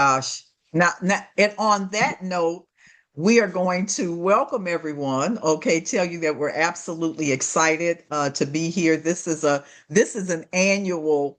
Gosh. Now, and on that note, we are going to welcome everyone. Okay, tell you that we're absolutely excited to be here. This is an annual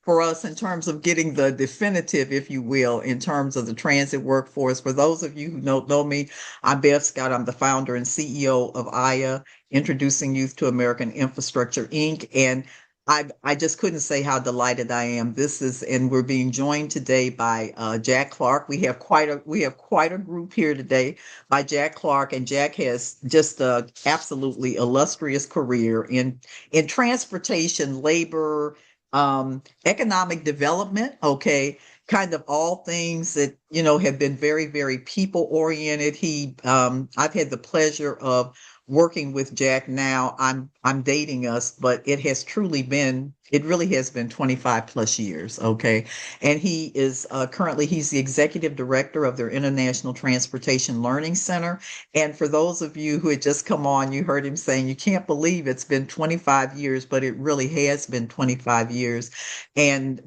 for us in terms of getting the definitive, if you will, in terms of the transit workforce. For those of you who know me, I'm Bev Scott. I'm the founder and CEO of IYAI, Introducing Youth to American Infrastructure, Inc. And I just couldn't say how delighted I am. And we're being joined today by Jack Clark. We have quite a group here today by Jack Clark, and Jack has just a absolutely illustrious career in transportation, labor, economic development, okay, kind of all things that, have been very, very people oriented. I've had the pleasure of working with Jack now. I'm dating us, but it really has been 25 plus years, okay? And he is currently, he's the executive director of their International Transportation Learning Center. And for those of you who had just come on, you heard him saying, you can't believe it's been 25 years, but it really has been 25 years. And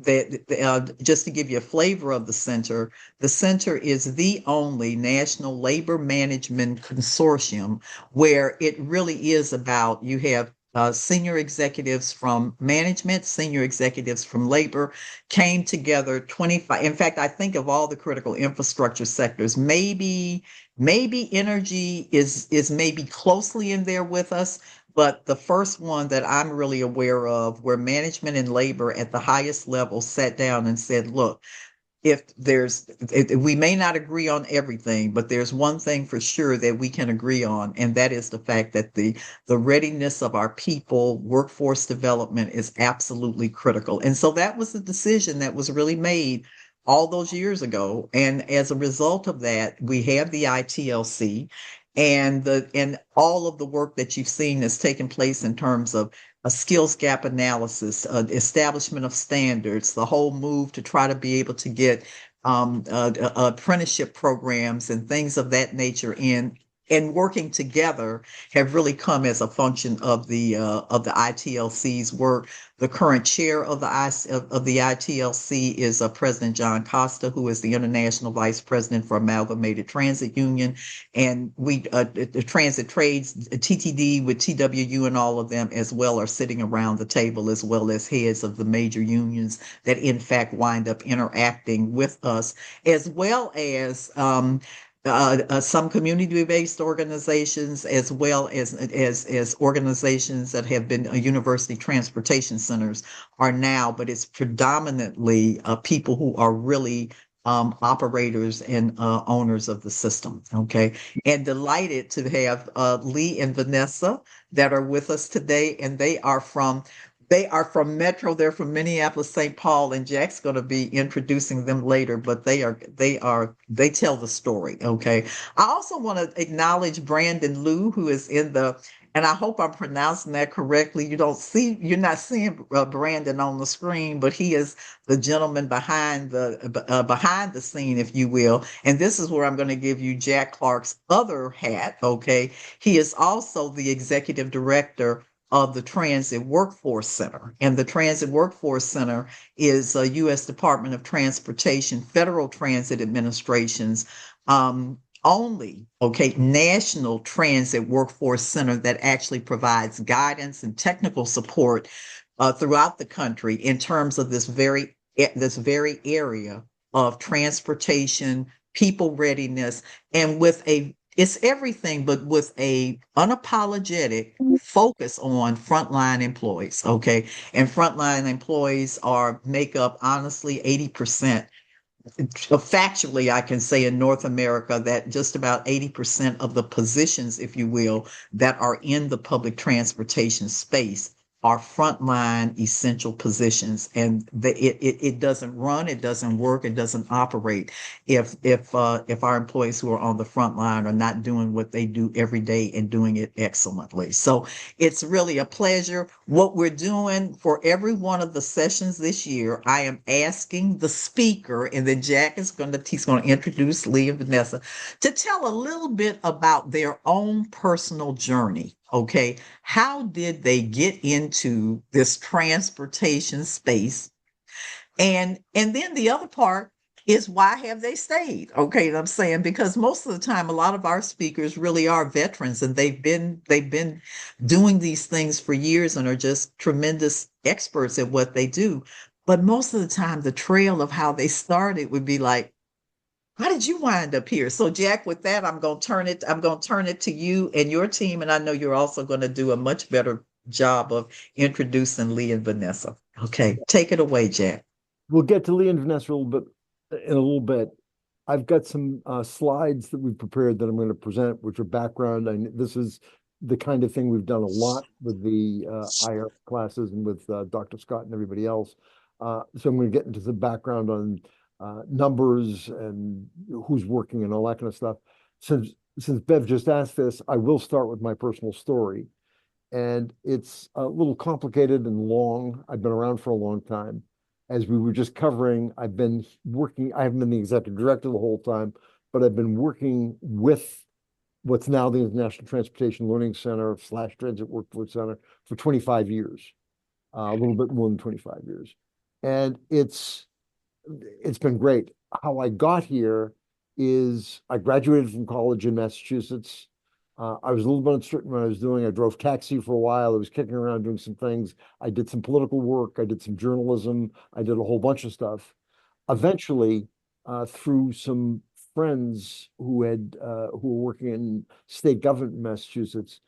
just to give you a flavor of the center is the only national labor management consortium where it really is about you have senior executives from management, senior executives from labor came together 25. In fact, I think of all the critical infrastructure sectors, maybe energy is maybe closely in there with us, but the first one that I'm really aware of where management and labor at the highest level sat down and said, look, we may not agree on everything, but there's one thing for sure that we can agree on, and that is the fact that the readiness of our people, workforce development is absolutely critical. And so that was the decision that was really made all those years ago. And as a result of that, we have the ITLC and all of the work that you've seen has taken place in terms of a skills gap analysis, establishment of standards, the whole move to try to be able to get apprenticeship programs and things of that nature in. And working together have really come as a function of the ITLC's work. The current chair of the ITLC is President John Costa, who is the International Vice President for Amalgamated Transit Union. And the transit trades, TTD with TWU and all of them as well are sitting around the table, as well as heads of the major unions that in fact wind up interacting with us, as well as some community-based organizations, as well as organizations that have been university transportation centers are now, but it's predominantly people who are really operators and owners of the system. Okay, and delighted to have Lee and Vanessa that are with us today, and they are from Metro. They're from Minneapolis, St. Paul, and Jack's going to be introducing them later, but they tell the story. Okay. I also want to acknowledge Brandon Liu, who is and I hope I'm pronouncing that correctly. You're not seeing Brandon on the screen, but he is the gentleman behind the scene, if you will. And this is where I'm going to give you Jack Clark's other hat. Okay. He is also the executive director of the Transit Workforce Center. And the Transit Workforce Center is a U.S. Department of Transportation, Federal Transit Administration's only, okay, national transit workforce center that actually provides guidance and technical support throughout the country in terms of this very area of transportation, people readiness, and it's everything, but with a unapologetic focus on frontline employees. Okay. And frontline employees make up honestly 80%. Factually, I can say in North America that just about 80% of the positions, if you will, that are in the public transportation space are frontline essential positions, and it doesn't run, it doesn't work, it doesn't operate if our employees who are on the front line are not doing what they do every day and doing it excellently. So it's really a pleasure. What we're doing for every one of the sessions this year, I am asking the speaker, and then Jack he's going to introduce Lee and Vanessa to tell a little bit about their own personal journey. Okay, how did they get into this transportation space? And then the other part, is why have they stayed? Okay, and I'm saying because most of the time, a lot of our speakers really are veterans, and they've been doing these things for years and are just tremendous experts at what they do. But most of the time, the trail of how they started would be like, how did you wind up here? So, Jack, with that, I'm gonna turn it to you and your team, and I know you're also going to do a much better job of introducing Lee and Vanessa. Okay, take it away, Jack. We'll get to Lee and Vanessa a little bit in a little bit. I've got some slides that we've prepared that I'm going to present, which are background. This is the kind of thing we've done a lot with the IR classes and with Dr. Scott and everybody else. So I'm going to get into the background on numbers and who's working and all that kind of stuff. Since Bev just asked this, I will start with my personal story. And it's a little complicated and long. I've been around for a long time. As we were just covering, I've been working, I haven't been the executive director the whole time, but I've been working with what's now the International Transportation Learning Center slash Transit Workforce Center for 25 years, a little bit more than 25 years. And it's been great. How I got here is I graduated from college in Massachusetts. I was a little bit uncertain what I was doing. I drove taxi for a while. I was kicking around doing some things. I did some political work. I did some journalism. I did a whole bunch of stuff. Eventually, through some friends who were working in state government in Massachusetts,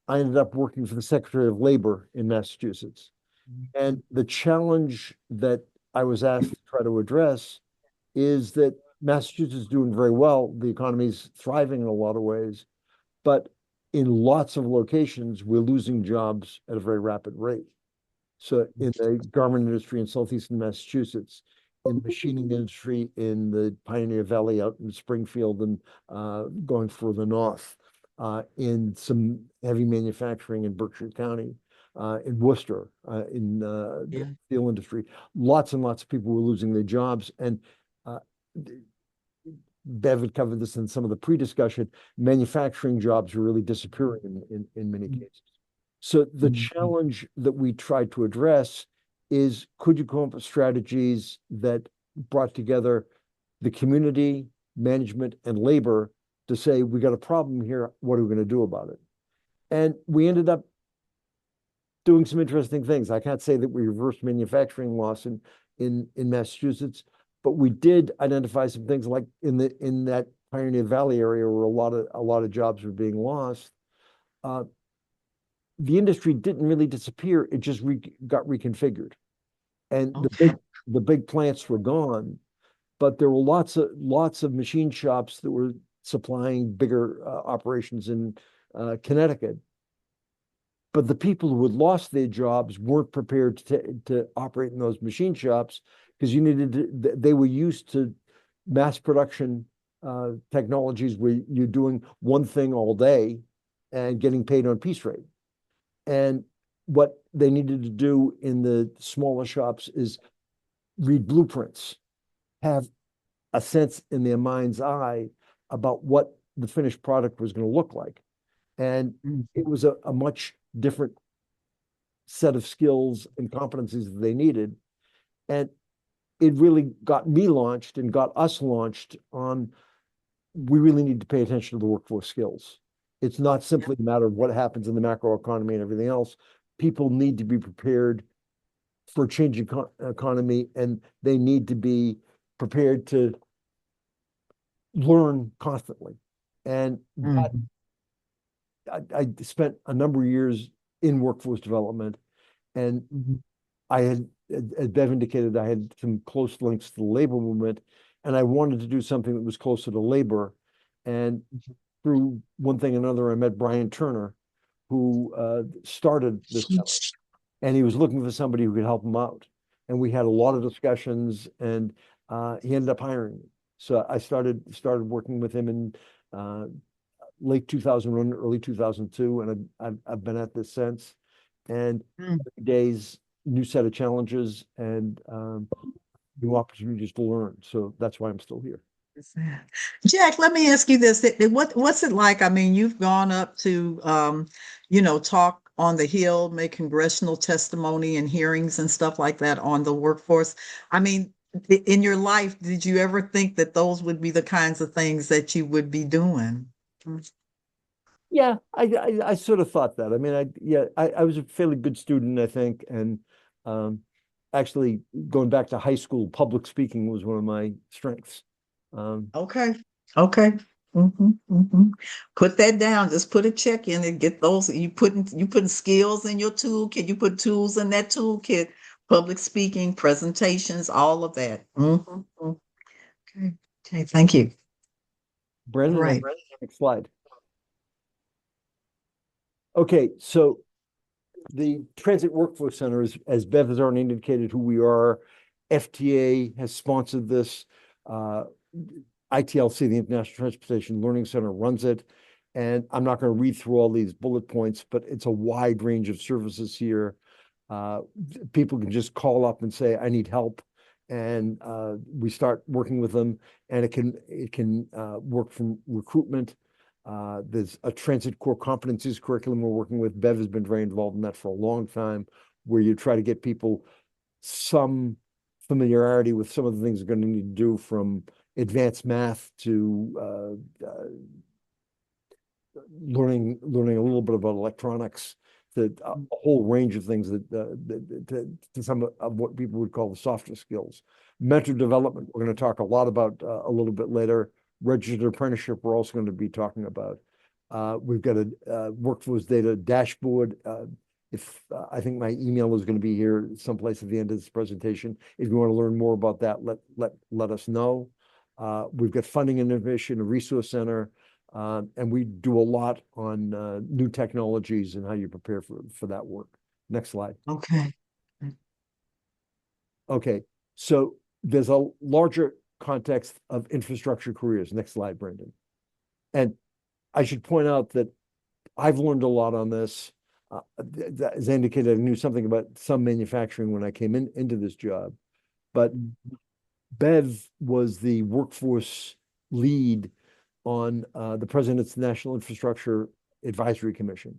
I ended up working for the Secretary of Labor in Massachusetts. And the challenge that I was asked to try to address is that Massachusetts is doing very well. The economy is thriving in a lot of ways, but in lots of locations, we're losing jobs at a very rapid rate. So in the garment industry in southeastern Massachusetts, in the machining industry in the Pioneer Valley out in Springfield and going further north, in some heavy manufacturing in Berkshire County, in Worcester, in the Yeah. steel industry, lots and lots of people were losing their jobs. And uh, Bev had covered this in some of the pre-discussion. Manufacturing jobs are really disappearing in many cases. So the Mhm. challenge that we tried to address is could you come up with strategies that brought together the community, management, and labor to say, we got a problem here, what are we going to do about it? And we ended up doing some interesting things. I can't say that we reversed manufacturing loss in Massachusetts, but we did identify some things like in that Pioneer Valley area where a lot of jobs were being lost. Uh, the industry didn't really disappear; it just got reconfigured, and Okay. the big plants were gone, but there were lots of machine shops that were supplying bigger operations in Connecticut. But the people who had lost their jobs weren't prepared to operate in those machine shops because they were used to mass production technologies where you're doing one thing all day and getting paid on piece rate. And what they needed to do in the smaller shops is read blueprints, have a sense in their mind's eye about what the finished product was going to look like. And it was a much different set of skills and competencies that they needed. And it really got me launched and got us launched on we really need to pay attention to the workforce skills. It's not Yeah. simply a matter of what happens in the macroeconomy and everything else. People need to be prepared for a changing economy, and they need to be prepared to learn constantly. And that Mhm. I spent a number of years in workforce development, and Mhm. I had, as Bev indicated, I had some close links to the labor movement, and I wanted to do something that was closer to labor. And through one thing and another, I met Brian Turner, who started this center, and he was looking for somebody who could help him out. And we had a lot of discussions, and he ended up hiring me. So I started working with him in uh, late 2001, early 2002, and I've been at this since. And Mhm. every day's new set of challenges and new opportunities to learn. So that's why I'm still here. Jack, let me ask you this. What's it like? I mean, you've gone up to talk on the Hill, make congressional testimony and hearings and stuff like that on the workforce. I mean, in your life, did you ever think that those would be the kinds of things that you would be doing? Yeah, I sort of thought that. I mean, I was a fairly good student, I think, and um, actually going back to high school, public speaking was one of my strengths. Um, Okay. Okay. Hmm. Put that down. Just put a check in and get those. You putting skills in your toolkit. You put tools in that toolkit. Public speaking, presentations, all of that. Okay. Okay. Thank you. All Brandon, right. next slide. Okay, so the Transit Workforce Center is, as Bev has already indicated who we are. FTA has sponsored this. Uh, ITLC, the International Transportation Learning Center, runs it. And I'm not going to read through all these bullet points, but it's a wide range of services here. Uh, People can just call up and say, I need help. And we start working with them. And it can work from recruitment. There's a transit core competencies curriculum we're working with. Bev has been very involved in that for a long time, where you try to get people some familiarity with some of the things they're going to need to do, from advanced math to learning a little bit about electronics, to a whole range of things to some of what people would call the softer skills. Mentor development, we're going to talk a lot about a little bit later. Registered apprenticeship, we're also going to be talking about. We've got a workforce data dashboard. If I think my email is going to be here someplace at the end of this presentation. If you want to learn more about that, let us know. We've got funding and innovation, a resource center. And we do a lot on new technologies and how you prepare for that work. Next slide. Okay. Okay, so there's a larger context of infrastructure careers. Next slide, Brendan. And I should point out that I've learned a lot on this. As I indicated, I knew something about some manufacturing when I came into this job, but Bev was the workforce lead on the President's National Infrastructure Advisory Commission.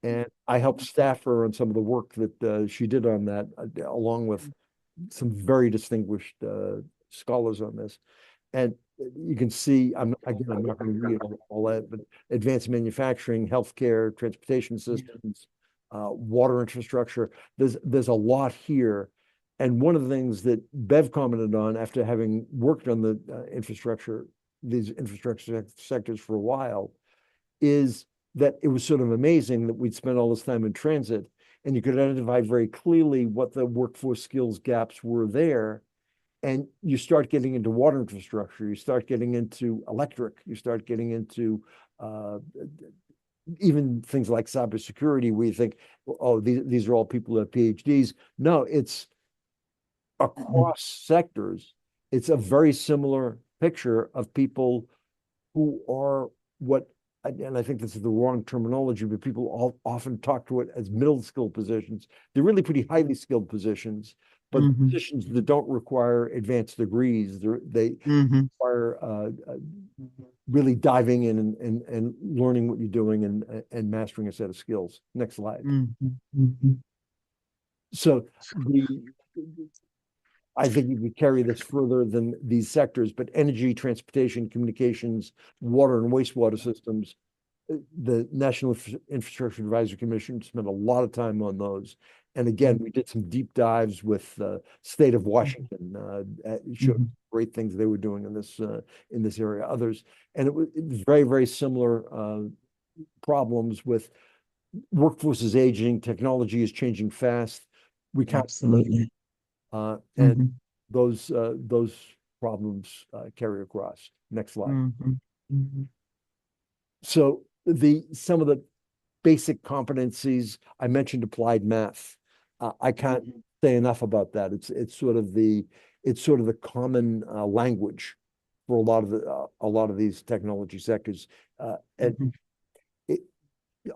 And I helped staff her on some of the work that she did on that, along with some very distinguished scholars on this. And you can see, I'm not going to read all that, but advanced manufacturing, healthcare, transportation systems, water infrastructure. There's a lot here. And one of the things that Bev commented on after having worked on these infrastructure sectors for a while, is that it was sort of amazing that we'd spent all this time in transit and you could identify very clearly what the workforce skills gaps were there. And you start getting into water infrastructure, you start getting into electric, you start getting into uh, even things like cybersecurity, where you think, oh, these are all people who have PhDs. No, it's across sectors. It's a very similar picture of people who are what, and I think this is the wrong terminology, but people often talk to it as middle skill positions. They're really pretty highly skilled positions, but Hmm. positions that don't require advanced degrees. They Hmm. require really diving in and learning what you're doing and mastering a set of skills. Next slide. Hmm. So the I think you could carry this further than these sectors, but energy, transportation, communications, water and wastewater systems, the National Infrastructure Advisory Commission spent a lot of time on those. And again, we did some deep dives with the state of Washington, showed Hmm. great things they were doing in this area. Others, and it was very, very similar problems with workforce is aging, technology is changing fast. We can't Absolutely. and Hmm. those problems carry across. Next slide. Hmm. Hmm. So some of the basic competencies I mentioned, applied math. I can't say enough about that. It's sort of the common language for a lot of these technology sectors. And Hmm. it,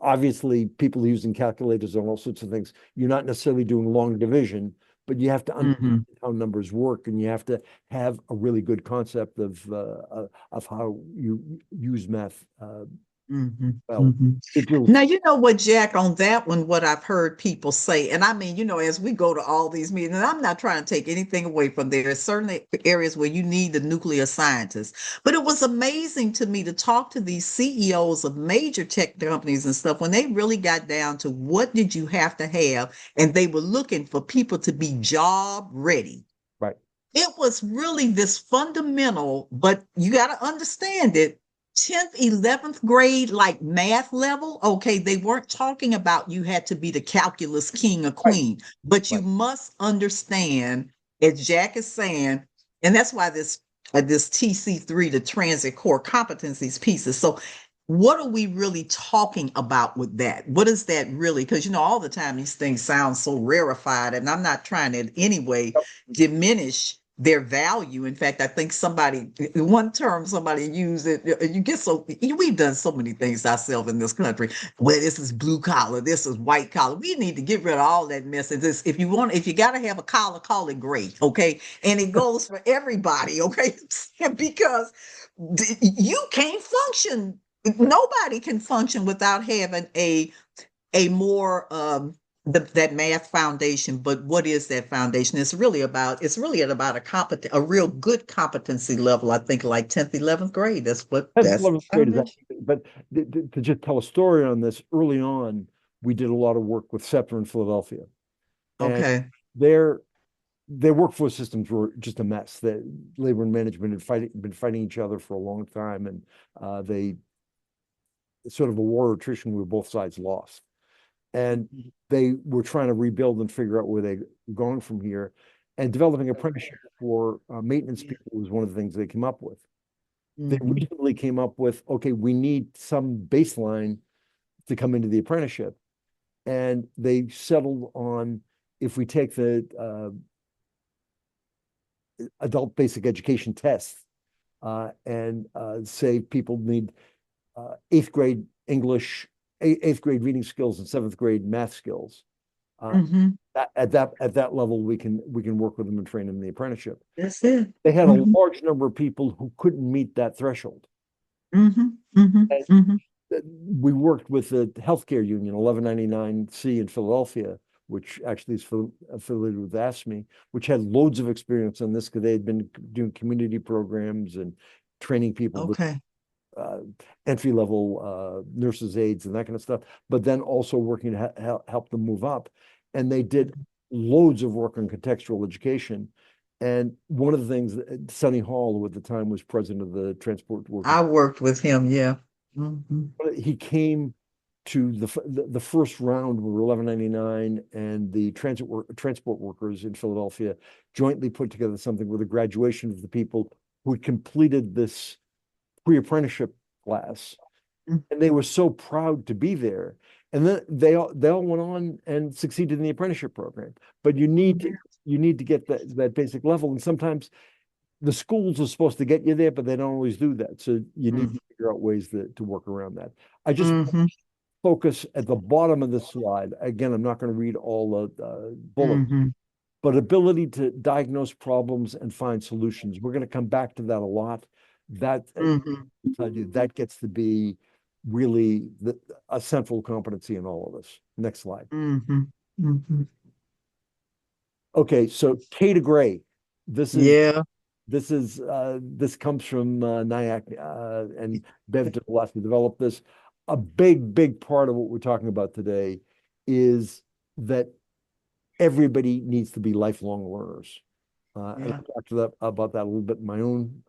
obviously, people using calculators on all sorts of things. You're not necessarily doing long division, but you have to understand Hmm. how numbers work, and you have to have a really good concept of how you use math hmm Well, hmm it deals Now, you know what, Jack, on that one, what I've heard people say, and I mean, as we go to all these meetings, and I'm not trying to take anything away from there. There's certainly areas where you need the nuclear scientists. But it was amazing to me to talk to these CEOs of major tech companies and stuff when they really got down to what did you have to have, and they were looking for people to be job ready. right. It was really this fundamental, but you got to understand it. 10th, 11th grade, like math level. Okay, they weren't talking about you had to be the calculus king or Right. queen, but you Right. must understand, as Jack is saying, and that's why this TC3, the transit core competencies pieces. So what are we really talking about with that? What is that really? Because all the time these things sound so rarefied, and I'm not trying to in any way diminish their value. In fact, I think one term somebody used it, you get so, we've done so many things ourselves in this country. Well, this is blue collar, this is white collar. We need to get rid of all that mess. And this, if you got to have a collar, call it gray, okay? And it goes for everybody, okay? Because you can't function. Nobody can function without having a more that math foundation. But what is that foundation? It's really about a real good competency level. I think like 10th, 11th grade. Tenth, That's 11th the grade is foundation. actually, but to just tell a story on this, early on, we did a lot of work with Scepter in Philadelphia, and Okay. their their workforce systems were just a mess. The labor and management had been fighting each other for a long time, and they sort of a war of attrition where both sides lost. And they were trying to rebuild and figure out where they were going from here. And developing apprenticeship for maintenance Yeah. people was one of the things they came up with. They hmm recently came up with, okay, we need some baseline to come into the apprenticeship. And they settled on if we take the adult basic education test and say people need eighth grade English, eighth grade reading skills, and seventh grade math skills. Uh, hmm at that level, we can work with them and train them in the apprenticeship. That's it. They had a hmm large number of people who couldn't meet that threshold. hmm hmm And hmm we worked with the healthcare union, 1199C in Philadelphia, which actually is affiliated with ASME, which had loads of experience on this because they had been doing community programs and training people with Okay. uh, entry level nurses aides and that kind of stuff, but then also working to help them move up. And they did loads of work on contextual education. And one of the things that Sonny Hall, who at the time was president of the Transport Workers, I worked with him. Yeah. hmm he came to the first round where 1199 and the transport workers in Philadelphia jointly put together something with a graduation of the people who had completed this pre-apprenticeship class, and they were so proud to be there. And then they all went on and succeeded in the apprenticeship program. But you need to get that basic level, and sometimes the schools are supposed to get you there, but they don't always do that. So you need to figure out ways to work around that. I just hmm focus at the bottom of the slide. Again, I'm not going to read all the bullets, hmm but ability to diagnose problems and find solutions. We're going to come back to that a lot. That hmm that gets to be really a central competency in all of this. Next slide. hmm hmm Okay, so K to Gray. This is Yeah. this comes from NIAC and Bev Delaski developed this. A big part of what we're talking about today is that everybody needs to be lifelong learners. And Yeah. I talked about that a little bit in my own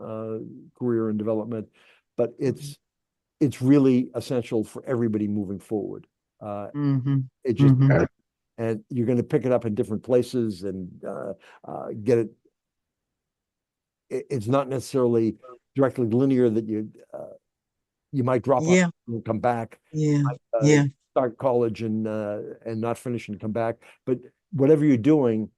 career and development, but it's really essential for everybody moving forward. Uh, hmm it just hmm and you're going to pick it up in different places and get it. It's not necessarily directly linear that you might drop out Yeah. and come back, Yeah. uh, Yeah. start college and not finish and come back. But whatever you're doing,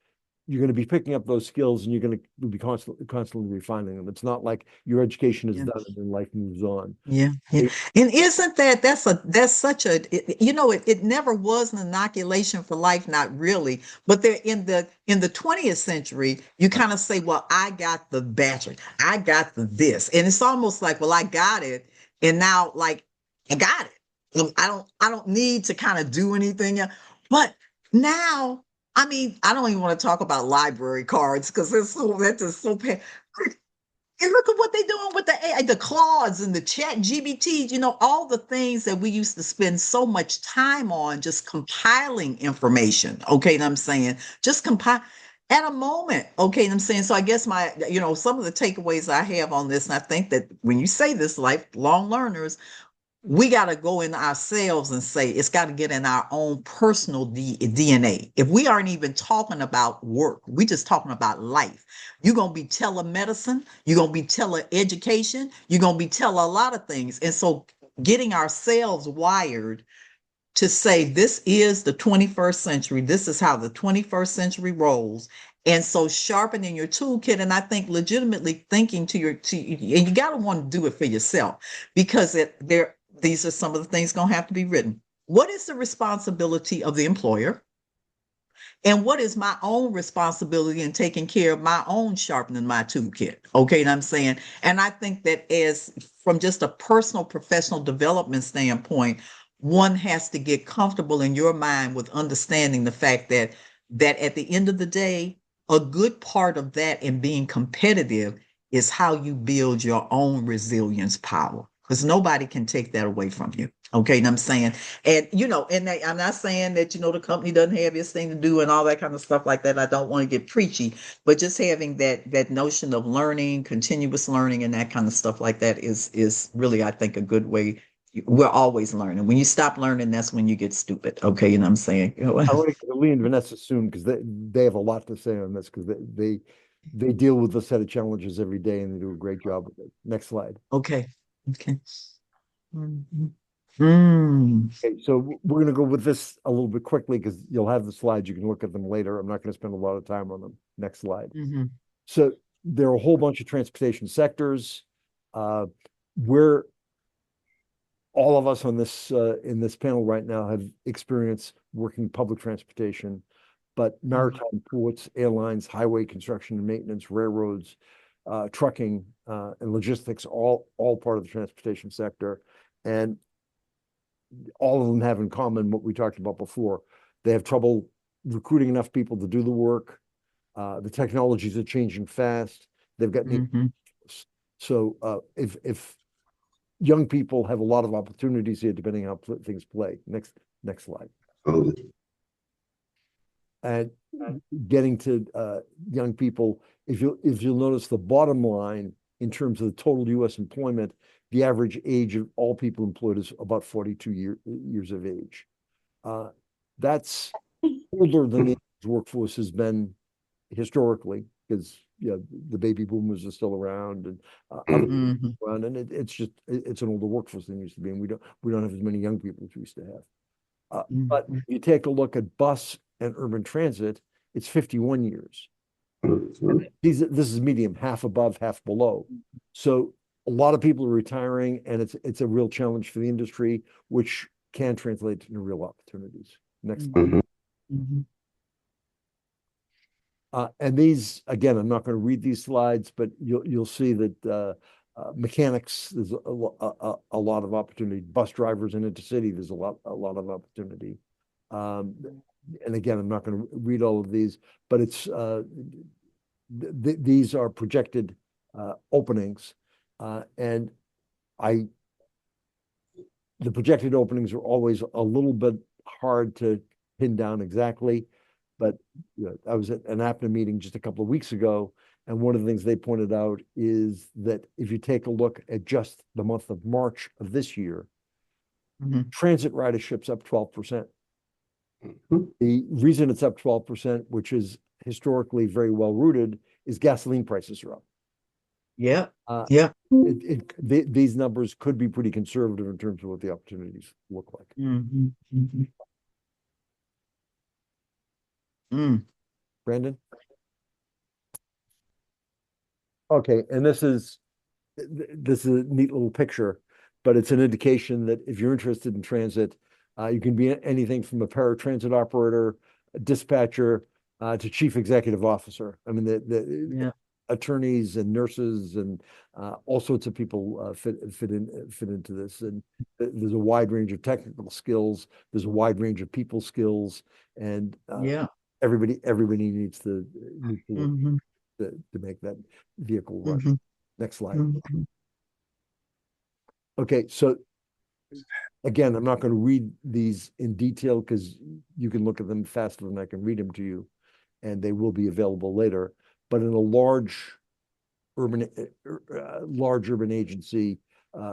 you're going to be picking up those skills and you're going to be constantly refining them. It's not like your education is Yeah. done and then life moves on. Yeah, yeah. And isn't that's such it never was an inoculation for life, not really. But there in the 20th century, you kind of say, well, I got the battery, I got the this. And it's almost like, well, I got it. And now like I got it. I don't need to kind of do anything. But now, I mean, I don't even want to talk about library cards because that's just so pain. And look at what they're doing with the AI, the Claudes and the Chat GBTs, all the things that we used to spend so much time on just compiling information. Okay, and I'm saying just compile at a moment. Okay, and I'm saying so. I guess some of the takeaways I have on this, and I think that when you say this, lifelong learners, we got to go in ourselves and say it's got to get in our own personal DNA. If we aren't even talking about work, we just talking about life. You're going to be telemedicine, you're going to be teleeducation, you're going to be tele a lot of things. And so getting ourselves wired to say this is the 21st century, this is how the 21st century rolls. And so sharpening your toolkit, and I think legitimately thinking and you got to want to do it for yourself because these are some of the things going to have to be written. What is the responsibility of the employer? And what is my own responsibility in taking care of my own sharpening my toolkit? Okay, and I'm saying, and I think that as from just a personal professional development standpoint, one has to get comfortable in your mind with understanding the fact that at the end of the day, a good part of that in being competitive is how you build your own resilience power because nobody can take that away from you. Okay, and I'm saying, and I'm not saying that the company doesn't have its thing to do and all that kind of stuff like that. I don't want to get preachy, but just having that notion of learning, continuous learning, and that kind of stuff like that is really, I think, a good way. We're always learning. When you stop learning, that's when you get stupid. Okay, you know what I'm saying? I want to get Lee and Vanessa soon because they have a lot to say on this because they deal with a set of challenges every day and they do a great job with it. Next slide. Okay. Okay. Mhm. Mm. Okay, so we're going to go with this a little bit quickly because you'll have the slides. You can look at them later. I'm not going to spend a lot of time on them. Next slide. Mhm. So there are a whole bunch of transportation sectors. Where all of us on this in this panel right now have experience working public transportation, but maritime ports, airlines, highway construction and maintenance, railroads, trucking, and logistics, all part of the transportation sector. And all of them have in common what we talked about before. They have trouble recruiting enough people to do the work. The technologies are changing fast. They've got new. Mhm. So if young people have a lot of opportunities here, depending on how things play. Next slide. And getting to young people, if you'll notice the bottom line in terms of the total U.S. employment, the average age of all people employed is about 42 years of age. That's older than the workforce has been historically, because the baby boomers are still around and other Mhm. around, and it's an older workforce than it used to be, and we don't have as many young people as we used to have. But Mhm. if you take a look at bus and urban transit, it's 51 years. This is medium, half above, half below. So a lot of people are retiring, and it's a real challenge for the industry, which can translate into real opportunities. Next slide. Mhm. Mhm. And these, again, I'm not going to read these slides, but you'll see that mechanics, there's a lot of opportunity. Bus drivers in intercity, there's a lot of opportunity. Um, and again, I'm not going to read all of these, but it's these are projected openings, and I the projected openings are always a little bit hard to pin down exactly. But I was at an APNA meeting just a couple of weeks ago, and one of the things they pointed out is that if you take a look at just the month of March of this year, Mhm. transit ridership's up 12%. The reason it's up 12%, which is historically very well rooted, is gasoline prices are up. Yeah. Uh, Yeah. these numbers could be pretty conservative in terms of what the opportunities look like. Mhm. Mhm. Mm. Brandon? Okay, and this is a neat little picture, but it's an indication that if you're interested in transit, you can be anything from a paratransit operator, a dispatcher, to chief executive officer. I mean, Yeah. attorneys and nurses and all sorts of people fit into this. And there's a wide range of technical skills. There's a wide range of people skills, and Yeah. everybody needs to work Hmm. to make that vehicle run. Hmm. Next slide. Hmm. Okay, so again, I'm not going to read these in detail because you can look at them faster than I can read them to you, and they will be available later. But in a large urban agency,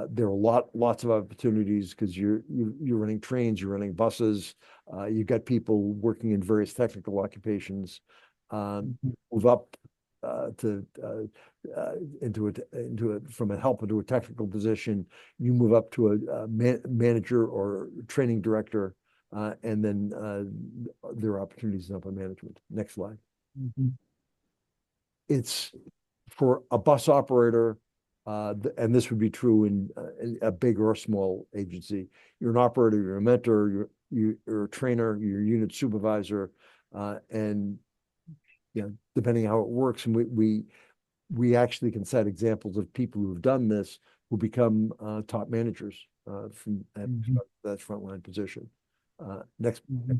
there are lots of opportunities because you're running trains, you're running buses, you've got people working in various technical occupations. Move up to into a from a helper to a technical position. You move up to a manager or training director, and then there are opportunities in upper management. Next slide. Hmm. It's for a bus operator, and this would be true in a big or a small agency. You're an operator, you're a mentor, you're a trainer, you're a unit supervisor, and depending how it works, and we actually can cite examples of people who've done this who become top managers from Hmm. that frontline position. Next, Hmm.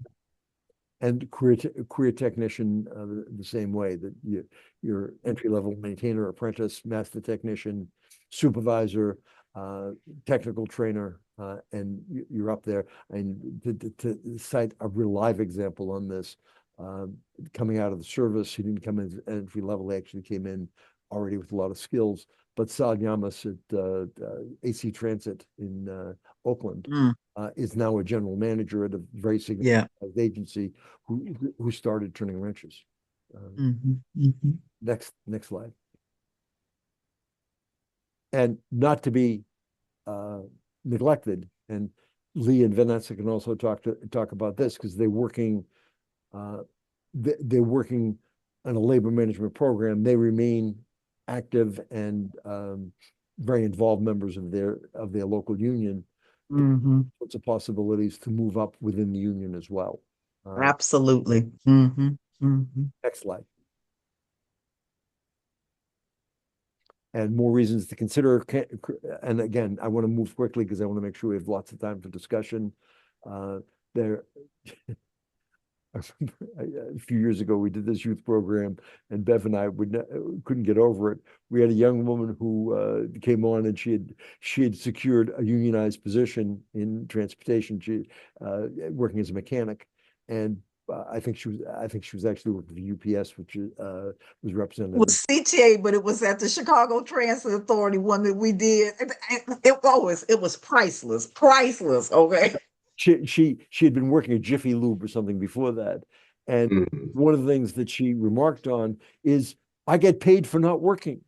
and career technician the same way that you're entry level maintainer, apprentice, master technician, supervisor, technical trainer, and you're up there. And to cite a real live example on this, coming out of the service, he didn't come in as entry level; he actually came in already with a lot of skills. But Sal Yamas at AC Transit in Oakland Mm. is now a general manager at a very significant Yeah. agency who started turning wrenches. Hmm. Hmm. Next slide. And not to be uh, neglected, and Lee and Vanessa can also talk about this because uh, they're working on a labor management program. They remain active and very involved members of their local union. Hmm. Lots of possibilities to move up within the union as well. Uh, Absolutely. Hmm. Hmm. Next slide. And more reasons to consider. And again, I want to move quickly because I want to make sure we have lots of time for discussion. There, a few years ago, we did this youth program, and Bev and I couldn't get over it. We had a young woman who came on, and she had secured a unionized position in transportation. She working as a mechanic, and I think she was actually working for UPS, which was It represented. was CTA, but it was at the Chicago Transit Authority one that we did. It was priceless, priceless. Okay. She had been working at Jiffy Lube or something before that, and one of the things that she remarked on is, "I get paid for not working."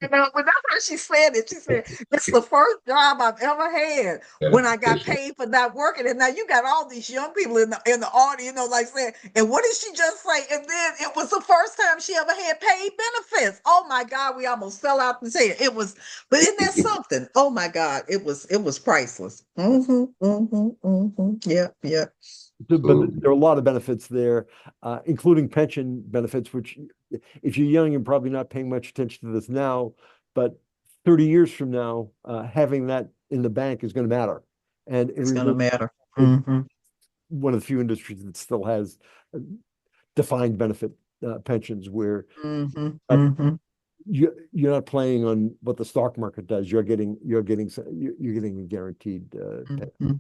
You know, but that's how she said it. She said, "It's the first job I've ever had when I got paid for not working." And now you got all these young people in the audience, like saying, "And what did she just say?" And then it was the first time she ever had paid benefits. Oh my God, we almost fell out and said it was. But isn't that something? Oh my God, it was priceless. Mm-hmm, mm-hmm, mm-hmm. Yeah, yeah. But there are a lot of benefits there, including pension benefits, which if you're young, you're probably not paying much attention to this now, but 30 years from now, having that in the bank is going to matter. And It's gonna matter. it's Mm-hmm, one of the few industries that still has defined benefit pensions where mm-hmm, uh, mm-hmm, you're not playing on what the stock market does. You're getting a guaranteed mm-hmm. uh,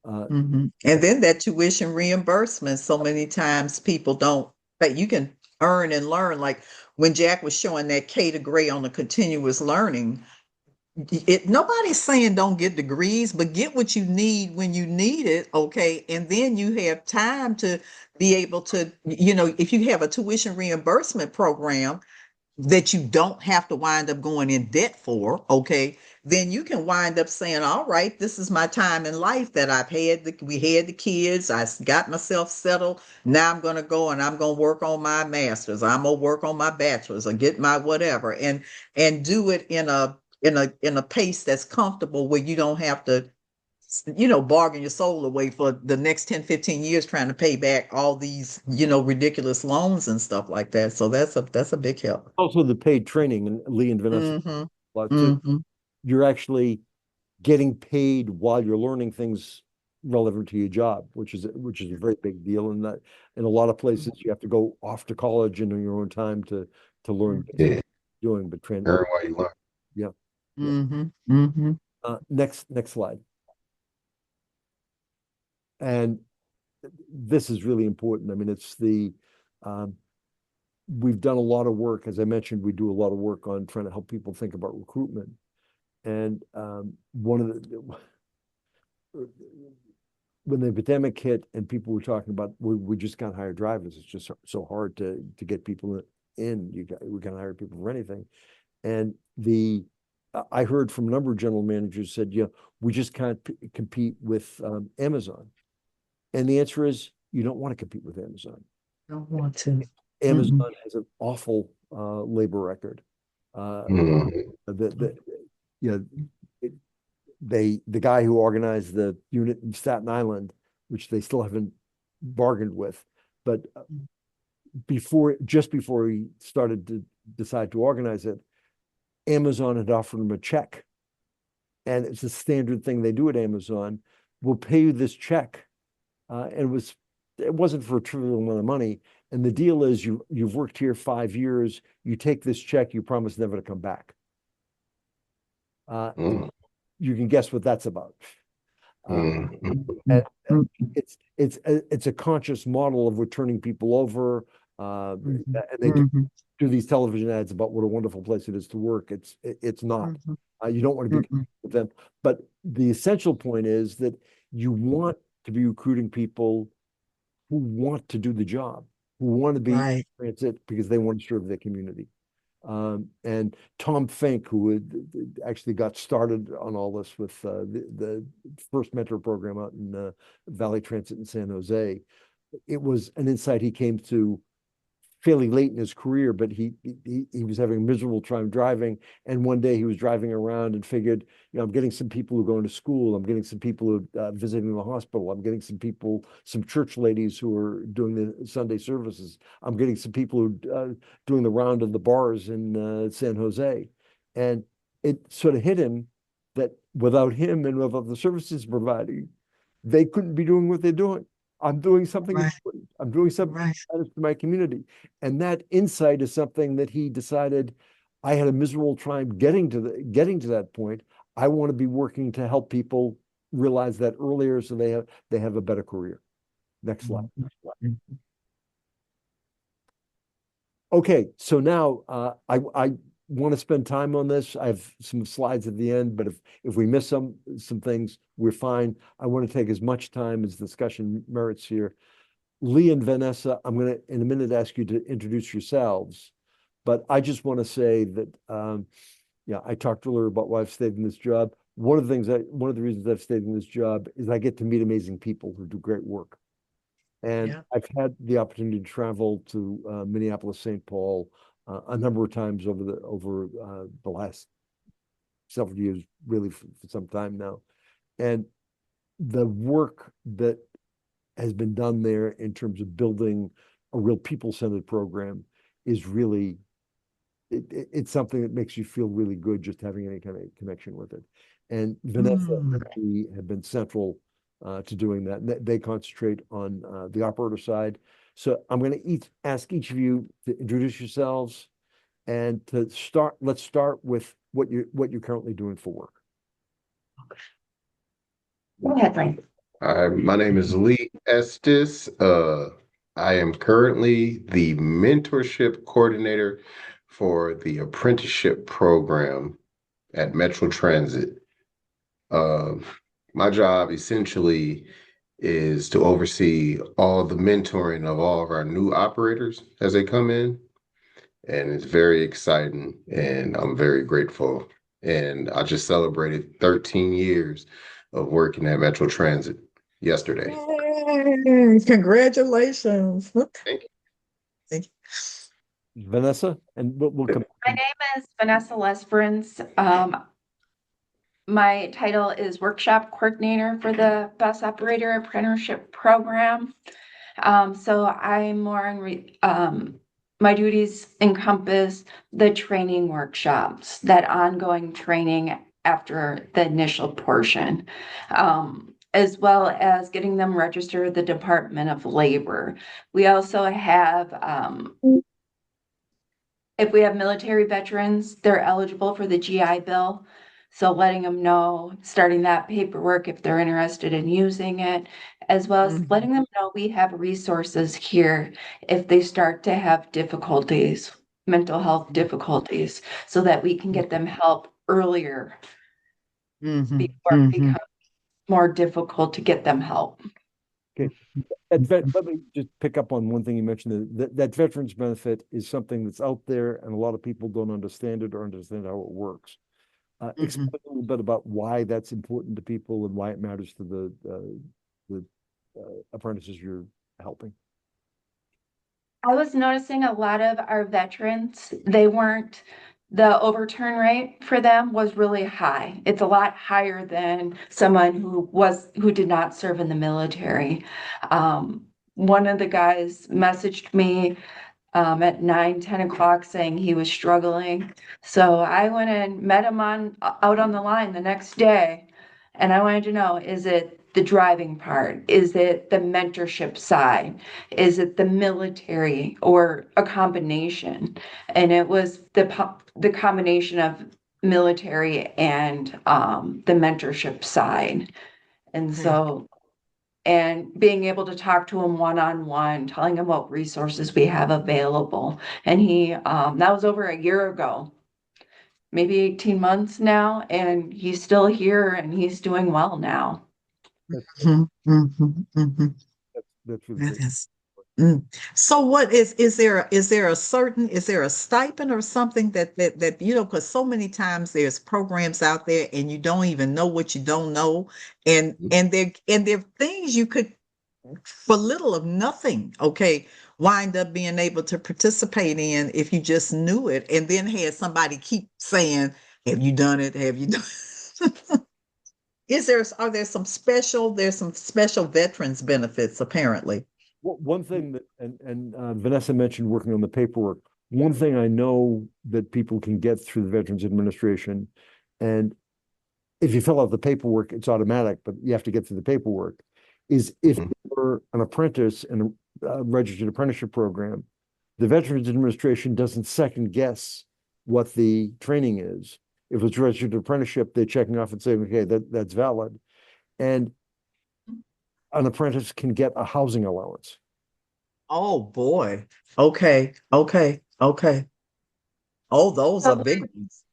Hmm. And then that tuition reimbursement, so many times people don't, but you can earn and learn. Like when Jack was showing that K to Gray on the continuous learning, nobody's saying don't get degrees, but get what you need when you need it, okay? And then you have time to be able to, if you have a tuition reimbursement program, that you don't have to wind up going in debt for, okay, then you can wind up saying, all right, this is my time in life that we had the kids, I got myself settled. Now I'm going to go and I'm going to work on my master's. I'm going to work on my bachelor's or get my whatever and do it in a pace that's comfortable where you don't have to bargain your soul away for the next 10, 15 years trying to pay back all these, ridiculous loans and stuff like that. So that's a big help. Also the paid training, and Lee and Vanessa Mm-hmm. a lot too. Mm-hmm. You're actually getting paid while you're learning things relevant to your job, which is a very big deal. And that in a lot of places you have to go off to college and in your own time to learn Yeah, doing, but trans learn while you learn. yeah, yeah. Mm-hmm. Mm-hmm. Next slide. And this is really important. I mean, um, we've done a lot of work. As I mentioned, we do a lot of work on trying to help people think about recruitment. And one of the when the pandemic hit and people were talking about we just can't hire drivers. It's just so hard to get people in. We can't hire people for anything. And I heard from a number of general managers said, yeah, we just can't compete with Amazon. And the answer is you don't want to compete with Amazon. Don't want to. Mm-mm. Amazon has an awful labor record. Mhm. The you know it, the guy who organized the unit in Staten Island, which they still haven't bargained with, but just before he started to decide to organize it, Amazon had offered him a check, and it's a standard thing they do at Amazon. We'll pay you this check, and it wasn't for a trivial amount of money. And the deal is you've worked here 5 years. You take this check. You promise never to come back. Mm, You can guess what that's about. mm, And Mm-mm. it's a conscious model of returning people over. And they Mm-hmm. do these television ads about what a wonderful place it is to work. It's not. Mm-hmm. You don't want to be Mm-hmm. with them. But the essential point is that you want to be recruiting people who want to do the job, who want to be Right. transit because they want to serve their community. And Tom Fink, who actually got started on all this with the first mentor program out in Valley Transit in San Jose, it was an insight he came to fairly late in his career, but he was having a miserable time driving. And one day he was driving around and figured, I'm getting some people who are going to school. I'm getting some people who are visiting the hospital. I'm getting some church ladies who are doing the Sunday services. I'm getting some people who are doing the round of the bars in San Jose. And it sort of hit him that without him and without the services providing, they couldn't be doing what they're doing. I'm doing something Right. important. I'm doing something Right. that matters to my community. And that insight is something that he decided I had a miserable time getting to that point. I want to be working to help people realize that earlier so they have a better career. Next slide. Mm-hmm. Okay, so now I want to spend time on this. I have some slides at the end, but if we miss some things, we're fine. I want to take as much time as discussion merits here. Lee and Vanessa, I'm going to in a minute ask you to introduce yourselves, but I just want to say that yeah, I talked earlier about why I've stayed in this job. One of the reasons I've stayed in this job is I get to meet amazing people who do great work. And Yeah. I've had the opportunity to travel to Minneapolis, St. Paul a number of times over the last several years, really for some time now. And the work that has been done there in terms of building a real people-centered program is really it's something that makes you feel really good just having any kind of connection with it. And Vanessa Mm. and we have been central to doing that. And they concentrate on the operator side. So I'm going to ask each of you to introduce yourselves and let's start with what you're currently doing for work. Go ahead, Frank. My name is Lee Estes. I am currently the mentorship coordinator for the apprenticeship program at Metro Transit. Uh, my job essentially is to oversee all the mentoring of all of our new operators as they come in. And it's very exciting, and I'm very grateful. And I just celebrated 13 years of working at Metro Transit yesterday. Yay. Congratulations. Thank Thank you. Vanessa, and we'll come. My name is Vanessa Lesperance. my title is Workshop Coordinator for the Bus Operator Apprenticeship Program. So I'm more my duties encompass the training workshops, that ongoing training after the initial portion, as well as getting them registered with the Department of Labor. We also have, if we have military veterans, they're eligible for the GI Bill. So letting them know, starting that paperwork if they're interested in using it, as well as letting them know we have resources here if they start to have difficulties, mental health difficulties, so that we can get them help earlier before it becomes more difficult to get them help. Okay. Let me just pick up on one thing you mentioned, that veterans benefit is something that's out there and a lot of people don't understand it or understand how it works. Explain a little bit about why that's important to people and why it matters to the apprentices you're helping. I was noticing a lot of our veterans, the overturn rate for them was really high. It's a lot higher than someone who did not serve in the military. One of the guys messaged me at 9, 10 o'clock saying he was struggling. So I went and met him out on the line the next day. And I wanted to know, is it the driving part? Is it the mentorship side? Is it the military, or a combination? And it was the combination of military and the mentorship side. And so, and being able to talk to him one-on-one, telling him what resources we have available. And that was over a year ago, maybe 18 months now, and he's still here and he's doing well now. That's really That great. is. So what is there a stipend or something that because so many times there's programs out there and you don't even know what you don't know, and there are things you could, for little of nothing, okay, wind up being able to participate in if you just knew it, and then had somebody keep saying, have you done it, have you done there's some special veterans benefits apparently. One thing that, and Vanessa mentioned working on the paperwork. One thing I know that people can get through the Veterans Administration, and if you fill out the paperwork, it's automatic, but you have to get through the paperwork, is if you're an apprentice in a registered apprenticeship program, the Veterans Administration doesn't second guess what the training is. If it's registered apprenticeship, they're checking off and saying, okay, that's valid. And an apprentice can get a housing allowance. Oh boy. Okay. Oh, those are big ones.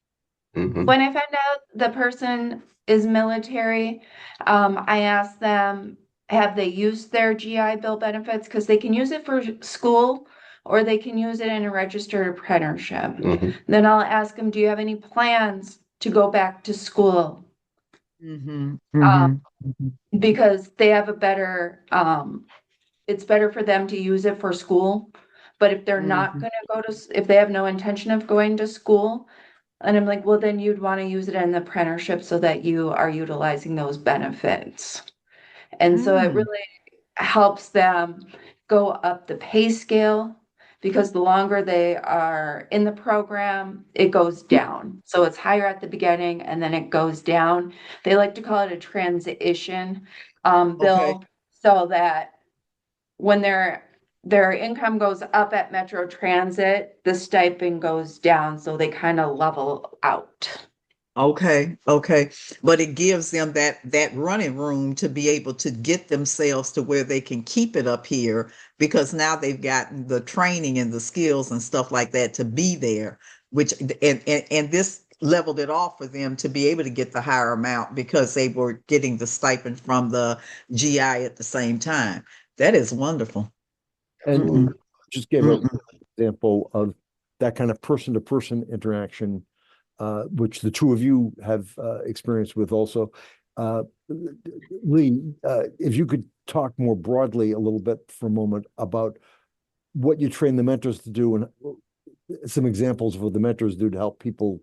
When I found out the person is military, I asked them, have they used their GI Bill benefits? Because they can use it for school or they can use it in a registered apprenticeship. Then I'll ask them, do you have any plans to go back to school? Because they have it's better for them to use it for school. But if they're not going to if they have no intention of going to school, and I'm like, well, then you'd want to use it in the apprenticeship so that you are utilizing those benefits. And so it really helps them go up the pay scale, because the longer they are in the program, it goes down. So it's higher at the beginning and then it goes down. They like to call it a transition bill, so that when their income goes up at Metro Transit, the stipend goes down, so they kind of level out. Okay. But it gives them that running room to be able to get themselves to where they can keep it up here, because now they've gotten the training and the skills and stuff like that to be there, which and this leveled it off for them to be able to get the higher amount because they were getting the stipend from the GI at the same time. That is wonderful. And just gave an example of that kind of person-to-person interaction, which the two of you have experience with also. Lee, if you could talk more broadly a little bit for a moment about what you train the mentors to do and some examples of what the mentors do to help people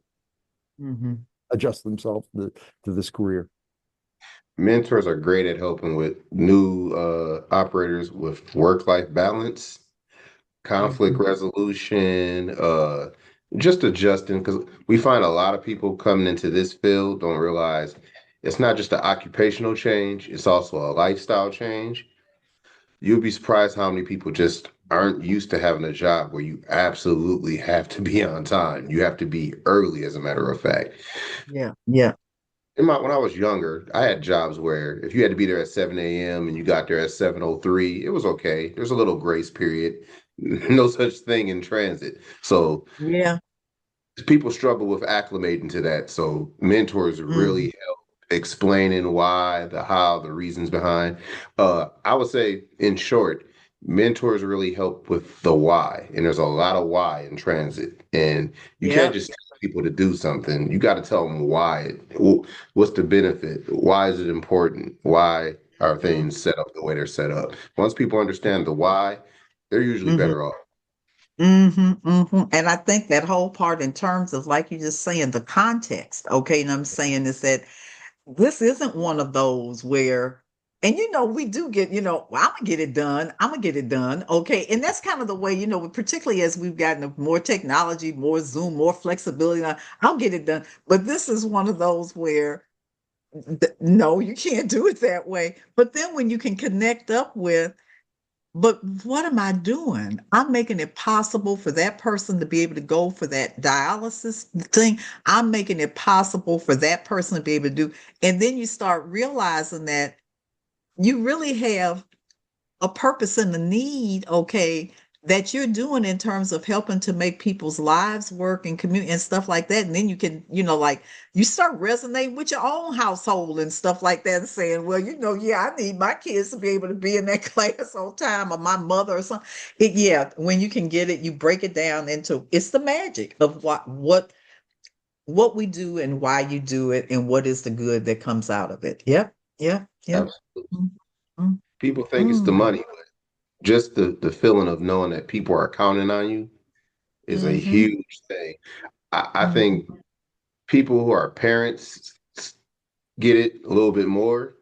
adjust themselves to this career. Mentors are great at helping with new operators with work-life balance, conflict resolution, just adjusting, because we find a lot of people coming into this field don't realize it's not just an occupational change, it's also a lifestyle change. You'll be surprised how many people just aren't used to having a job where you absolutely have to be on time. You have to be early, as a matter of fact. Yeah, yeah. When I was younger, I had jobs where if you had to be there at 7 a.m. and you got there at 7:03, it was okay. There's a little grace period. No such thing in transit. So Yeah. people struggle with acclimating to that. So mentors Mm, really help explaining why, the how, the reasons behind. I would say, in short, mentors really help with the why. And there's a lot of why in transit. And you can't yeah. just tell people to do something. You got to tell them why. What's the benefit? Why is it important? Why are things set up the way they're set up? Once people understand the why, they're usually Mm-hmm. better off. And I think that whole part in terms of, like you just saying, the context, okay, and I'm saying is that this isn't one of those where, and we do get, well, I'm gonna get it done. I'm gonna get it done. Okay. And that's kind of the way, particularly as we've gotten more technology, more Zoom, more flexibility. I'll get it done. But this is one of those where no, you can't do it that way. But then when you can connect up with, but what am I doing? I'm making it possible for that person to be able to go for that dialysis thing. I'm making it possible for that person to be able to do. And then you start realizing that you really have a purpose and a need, okay, that you're doing in terms of helping to make people's lives work and community and stuff like that. And then you can, like you start resonating with your own household and stuff like that and saying, well, yeah, I need my kids to be able to be in that class on time, or my mother or something. Yeah, when you can get it, you break it down into it's the magic of what we do and why you do it and what is the good that comes out of it. Yep, yep, yep. Absolutely. Mm, mm, People think it's the mm, money, but just the feeling of knowing that people are counting on you is a mhm, huge thing. I mhm, think people who are parents get it a little bit more.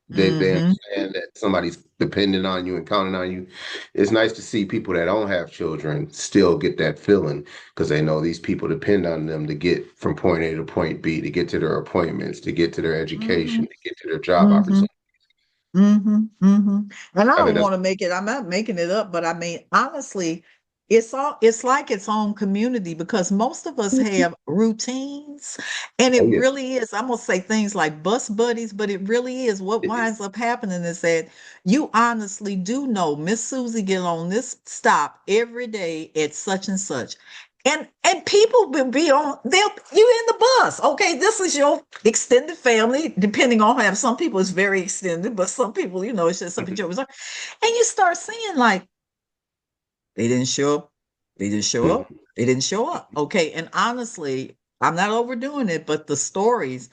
They mhm. understand that somebody's depending on you and counting on you. It's nice to see people that don't have children still get that feeling because they know these people depend on them to get from point A to point B, to get to their appointments, to get to their education, Mhm, to get to their job mhm, opportunity. And I I don't think that's want to make it, I'm not making it up, but I mean, honestly, it's like its own community because most of us have routines. And it oh yeah. really is, I'm gonna say things like bus buddies, but it really is what winds up happening is that you honestly do know Miss Susie get on this stop every day at such and such. And people will be on they'll you in the bus. Okay, this is your extended family, depending on how some people it's very extended, but some people, it's just something you and you start seeing like they didn't show up, they didn't show up, Mhm. they didn't show up. Okay. And honestly, I'm not overdoing it, but the stories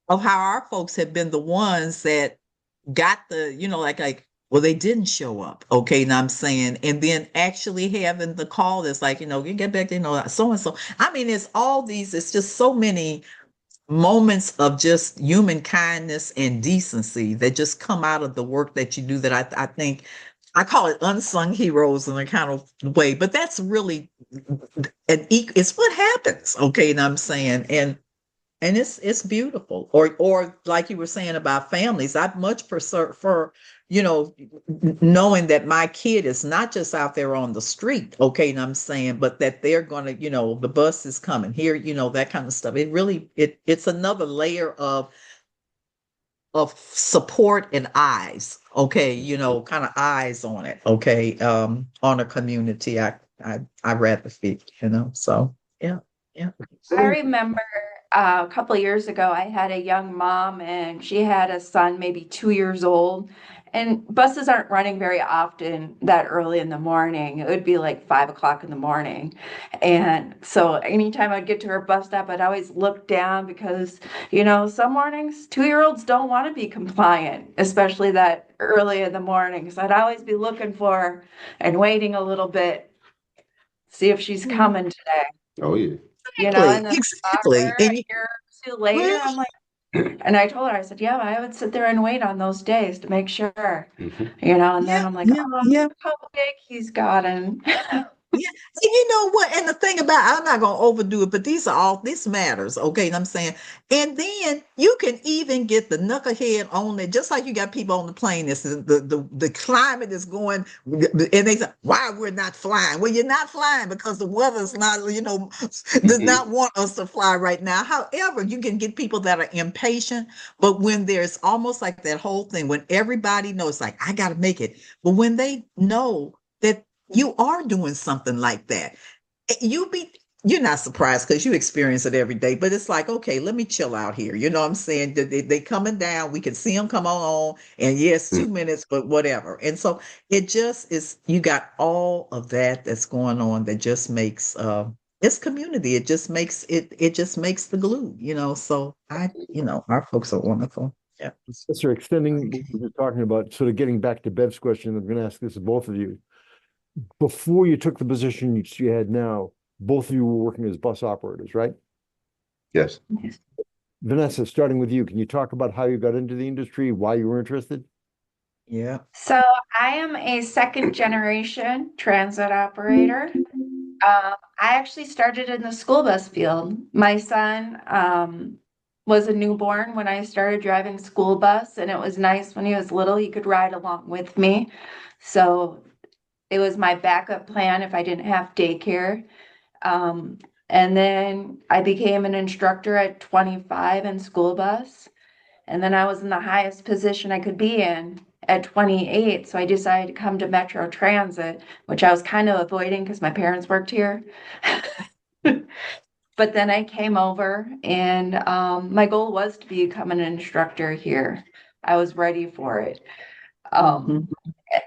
of how our folks have been the ones that got the, like, well, they didn't show up. Okay. And I'm saying, and then actually having the call that's like, you get back to, so and so. I mean, it's all these, it's just so many moments of just human kindness and decency that just come out of the work that you do that I think I call it unsung heroes in a kind of way, but that's really it's what happens. Okay. And I'm saying, and it's beautiful. Or like you were saying about families, I'd much prefer, knowing that my kid is not just out there on the street, okay, and I'm saying, but that they're gonna, the bus is coming here, that kind of stuff. It really it's another layer of support and eyes, okay, kind of eyes on it, okay, on a community. I rather feel, so yeah, yeah. I remember a couple of years ago, I had a young mom and she had a son, maybe 2 years old. And buses aren't running very often that early in the morning. It would be like 5 o'clock in the morning. And so anytime I'd get to her bus stop, I'd always look down because, some mornings 2 year olds don't want to be compliant, especially that early in the morning. So I'd always be looking for her and waiting a little bit, see if she's Mm. coming today. Oh yeah. And Exactly, then I saw exactly. her And a year. to later. I'm like, and I told her, I said, yeah, I would sit there and wait on those days to make sure, Mhm. and then Yeah, I'm like, yeah, oh, yeah. how big he's gotten. Yeah, and you know what? And the thing about, I'm not gonna overdo it, but this matters, okay? And I'm saying, and then you can even get the knucklehead on it, just like you got people on the plane. This is the climate is going, and they say, why we're not flying? Well, you're not flying because the weather's not, does Mhm. not want us to fly right now. However, you can get people that are impatient, but when there's almost like that whole thing, when everybody knows, like, I gotta make it, but when they know that you are doing something like that. You be you're not surprised because you experience it every day, but it's like, okay, let me chill out here. You know what I'm saying? They coming down, we can see them come on, and yes, Mhm. 2 minutes, but whatever. And so it just is, you got all of that that's going on that just makes it's community. It just makes the glue, So our folks are wonderful. Yeah. Professor, extending what we were talking about, sort of getting back to Bev's question, I'm going to ask this of both of you. Before you took the position you had now, both of you were working as bus operators, right? Yes. Vanessa, starting with you, can you talk about how you got into the industry, why you were interested? Yeah. So I am a second generation transit operator. I actually started in the school bus field. My son was a newborn when I started driving school bus, and it was nice when he was little, he could ride along with me. So it was my backup plan if I didn't have daycare. And then I became an instructor at 25 in school bus. And then I was in the highest position I could be in at 28. So I decided to come to Metro Transit, which I was kind of avoiding because my parents worked here. But then I came over and my goal was to become an instructor here. I was ready for it. Um, Mhm.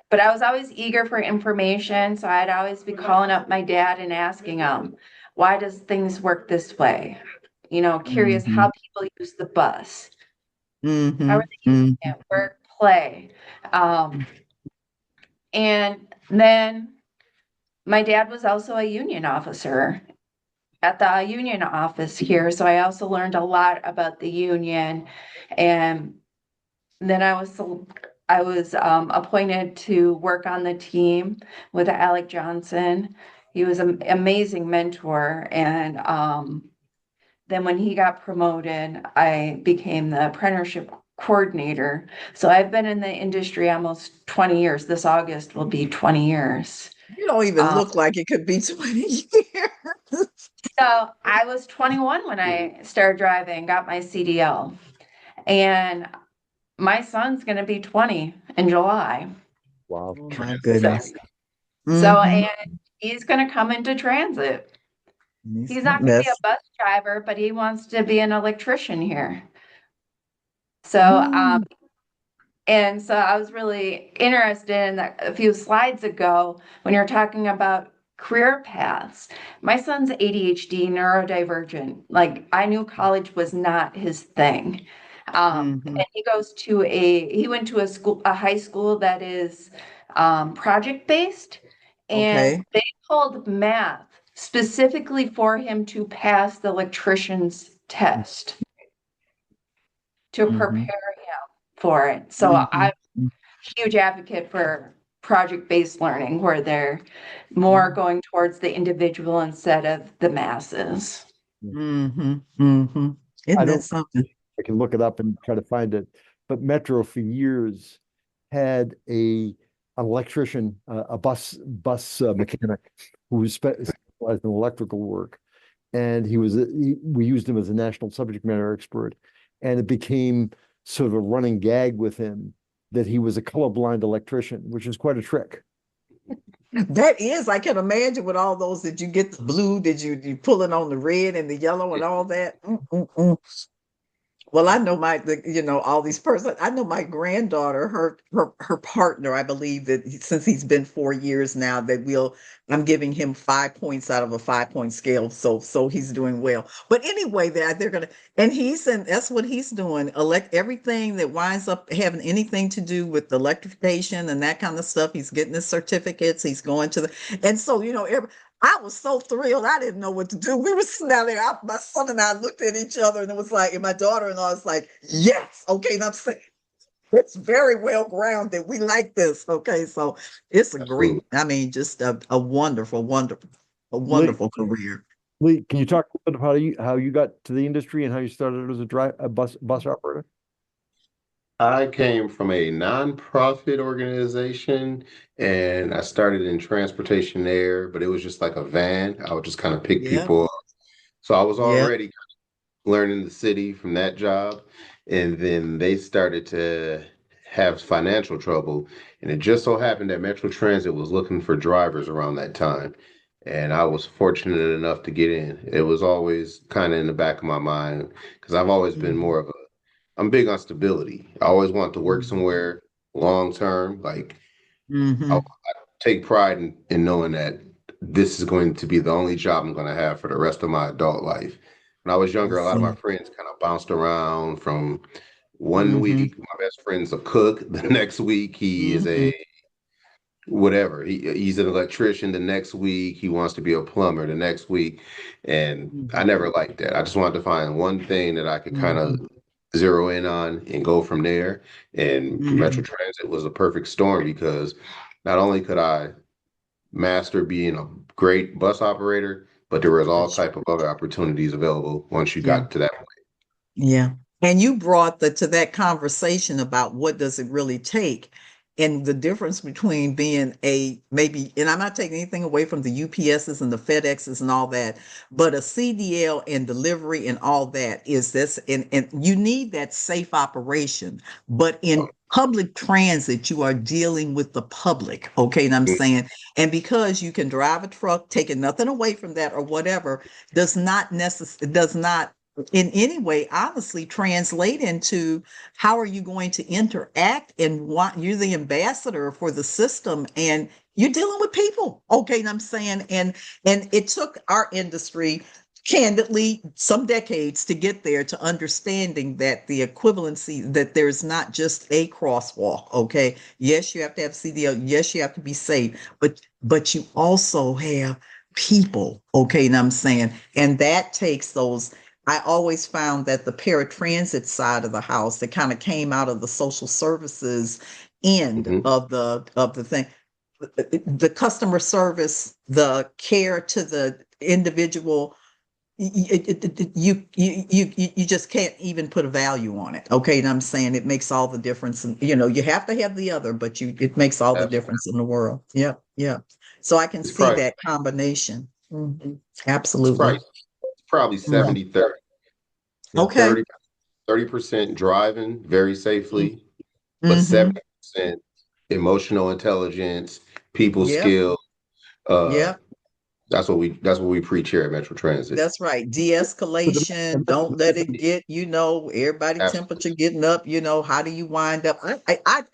but I was always eager for information. So I'd always be calling up my dad and asking him, why does things work this way? Curious how Mhm. people use the bus. How are Mhm. they using it? Work, play. Um, and then my dad was also a union officer at the union office here. So I also learned a lot about the union. And then I was appointed to work on the team with Alec Johnson. He was an amazing mentor. And then when he got promoted, I became the apprenticeship coordinator. So I've been in the industry almost 20 years. This August will be 20 years. You don't even Um, look like it could be 20 years. so I was 21 when I started driving, got my CDL. And my son's going to be 20 in July. Wow. Oh my So, goodness. and Mm-hmm. he's going to come into transit. He's not going to be a That's bus driver, but he wants to be an electrician here. So, mm, and so I was really interested in that a few slides ago when you're talking about career paths. My son's ADHD, neurodivergent. Like I knew college was not his thing. hmm And he went to a high school that is project based, and okay. they pulled math specifically for him to pass the electrician's test to prepare hmm him for it. So hmm I'm a huge advocate for project-based learning where they're more going towards the individual instead of the masses. hmm hmm I Isn't that don't, something? I can look it up and try to find it, but Metro for years had an electrician, a bus mechanic who was specialized in electrical work. And we used him as a national subject matter expert. And it became sort of a running gag with him that he was a colorblind electrician, which is quite a trick. That is, I can imagine with all those, did you get the blue? Did you pull it on the red and the yellow and all that? Mm-mm-mm. Well, I know all these persons. I know my granddaughter, her partner, I believe that since he's been 4 years now, I'm giving him 5 points out of a 5 point scale. So he's doing well. But anyway, they're gonna, and that's what he's doing. Everything that winds up having anything to do with electrification and that kind of stuff. He's getting his certificates. He's going to and so, I was so thrilled. I didn't know what to do. We were sitting down there. My son and I looked at each other, and it was like, and my daughter-in-law was like, yes. Okay. And I'm saying, it's very well grounded. We like this. Okay. So it's a great, Absolutely. I mean, just a wonderful, wonderful, a Lee, wonderful career. Lee, can you talk a little bit about how you got to the industry and how you started as a bus operator? I came from a nonprofit organization and I started in transportation there, but it was just like a van. I would just kind of pick Yeah. people up. So I was Yeah. already learning the city from that job. And then they started to have financial trouble. And it just so happened that Metro Transit was looking for drivers around that time. And I was fortunate enough to get in. It was always kind of in the back of my mind because I've always been more Mhm. of a, I'm big on stability. I always want to work Mhm. somewhere long term. Like I Mhm. take pride in knowing that this is going to be the only job I'm going to have for the rest of my adult life. When I was I younger, a lot of my see. friends kind of bounced around from one Mhm. week, my best friend's a cook. The next week, he is a Mhm. whatever. He's an electrician. The next week, he wants to be a plumber. The next week, and I Mhm. never liked that. I just wanted to find one thing that I could kind of Mhm. zero in on and go from there. And Metro Mhm. Transit was a perfect storm because not only could I master being a great bus operator, but there was all But type of other opportunities available once you yeah. got to that point. Yeah. And you brought the to that conversation about what does it really take and the difference between being a maybe, and I'm not taking anything away from the UPSs and the FedExes and all that, but a CDL and delivery and all that is this, and you need that safe operation. But in public transit, you are dealing with the public. Okay. And I'm saying, and because you can drive a truck, taking nothing away from that or whatever, does not in any way honestly translate into how are you going to interact and want you're the ambassador for the system and you're dealing with people. Okay. And I'm saying, and it took our industry candidly some decades to get there to understanding that the equivalency that there's not just a crosswalk. Okay. Yes, you have to have CDL. Yes, you have to be safe, but you also have people. Okay. And I'm saying, and that takes those. I always found that the paratransit side of the house that kind of came out of the social services end Mhm. of the thing, the customer service, the care to the individual, you just can't even put a value on it. Okay, and I'm saying it makes all the difference. And you have to have the other, but it makes all the Absolutely. difference in the world. Yeah, yeah. So I can It's see probably that combination. Mhm. it's Absolutely. probably it's probably Yeah. 70-30. Yeah, Okay. 30% driving very safely, but Mm-hmm. 70% emotional intelligence, people Yep. skill. Uh, Yep. that's what we preach here at Metro Transit. That's right. But the- De-escalation. and Don't let it get, everybody temperature Absolutely. getting up, how do you wind up? I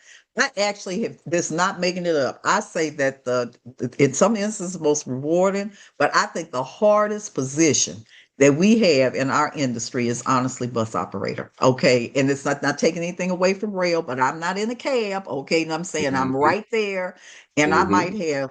actually have this not making it up. I say that in some instances most rewarding, but I think the hardest position that we have in our industry is honestly bus operator. Okay. And it's not taking anything away from rail, but I'm not in a cab. Okay. And I'm saying I'm Hmm. right there and I might Hmm. have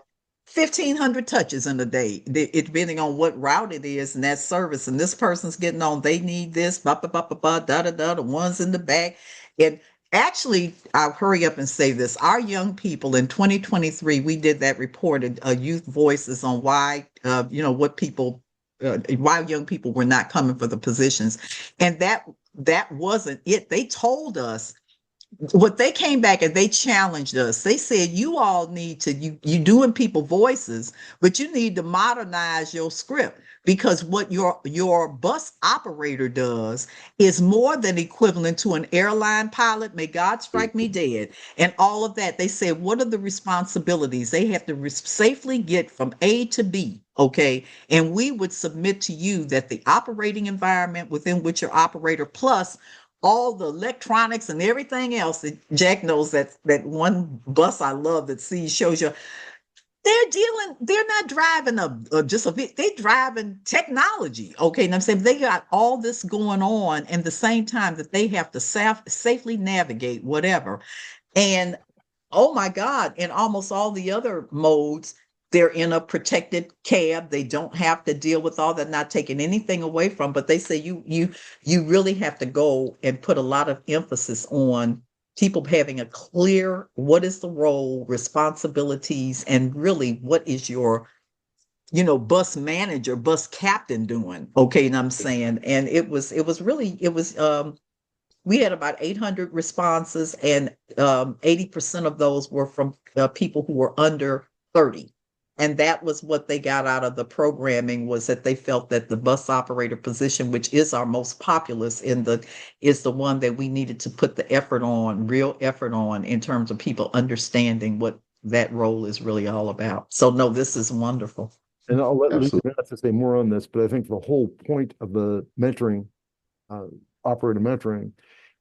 1,500 touches in a day, it depending on what route it is and that service. And this person's getting on, they need this, ba ba ba ba ba, da da da, the ones in the back. And actually, I'll hurry up and say this. Our young people in 2023, we did that reported youth voices on why, what people, why young people were not coming for the positions. And that wasn't it. They told us what they came back and they challenged us. They said you all need to you doing people voices, but you need to modernize your script because what your bus operator does is more than equivalent to an airline pilot. May God strike me dead, and all of that. They said, what are the responsibilities? They have to safely get from A to B. Okay, and we would submit to you that the operating environment within which your operator plus all the electronics and everything else that Jack knows that one bus I love that sees shows you they're not driving just they're driving technology. Okay. And I'm saying they got all this going on and the same time that they have to safely navigate whatever. And oh my God, in almost all the other modes, they're in a protected cab. They don't have to deal with all that, not taking anything away from, but they say you really have to go and put a lot of emphasis on people having a clear what is the role, responsibilities, and really what is your bus manager, bus captain doing. Okay, and I'm saying, and it was really we had about 800 responses, and 80% of those were from people who were under 30. And that was what they got out of the programming, was that they felt that the bus operator position, which is our most populous is the one that we needed to put the effort on, real effort on, in terms of people understanding what that role is really all about. So no, this is wonderful. And I'll let Lee Absolutely. have to say more on this, but I think the whole point of the mentoring, uh, operator mentoring,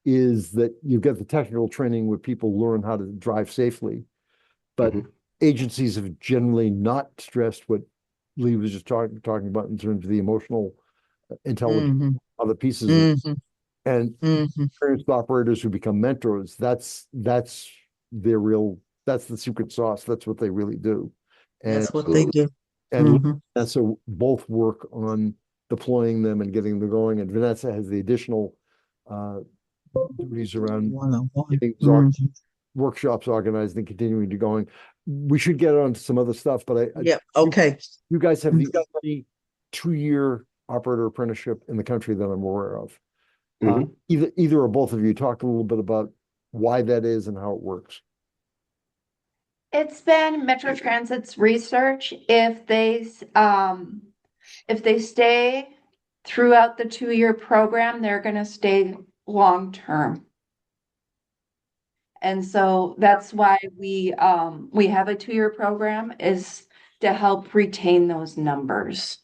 is that you get the technical training where people learn how to drive safely. But Mhm. agencies have generally not stressed what Lee was just talking about in terms of the emotional intelligence, Mhm, other pieces of, mhm, and mhm. experienced operators who become mentors. That's their real. That's the secret sauce. That's what they really do. And That's what they Absolutely. do. and Mhm. Vanessa both work on deploying them and getting them going. And Vanessa has the additional uh, duties around One-on-one. getting Mhm. workshops organized and continuing to going. We should get on to some other stuff, but Yeah, okay. you guys have Mhm. the only 2-year operator apprenticeship in the country that I'm aware of. Mhm. Either or both of you talk a little bit about why that is and how it works. It's been Metro Transit's research. If they stay throughout the 2-year program, they're gonna stay long term. And so that's why we have a 2-year program, is to help retain those numbers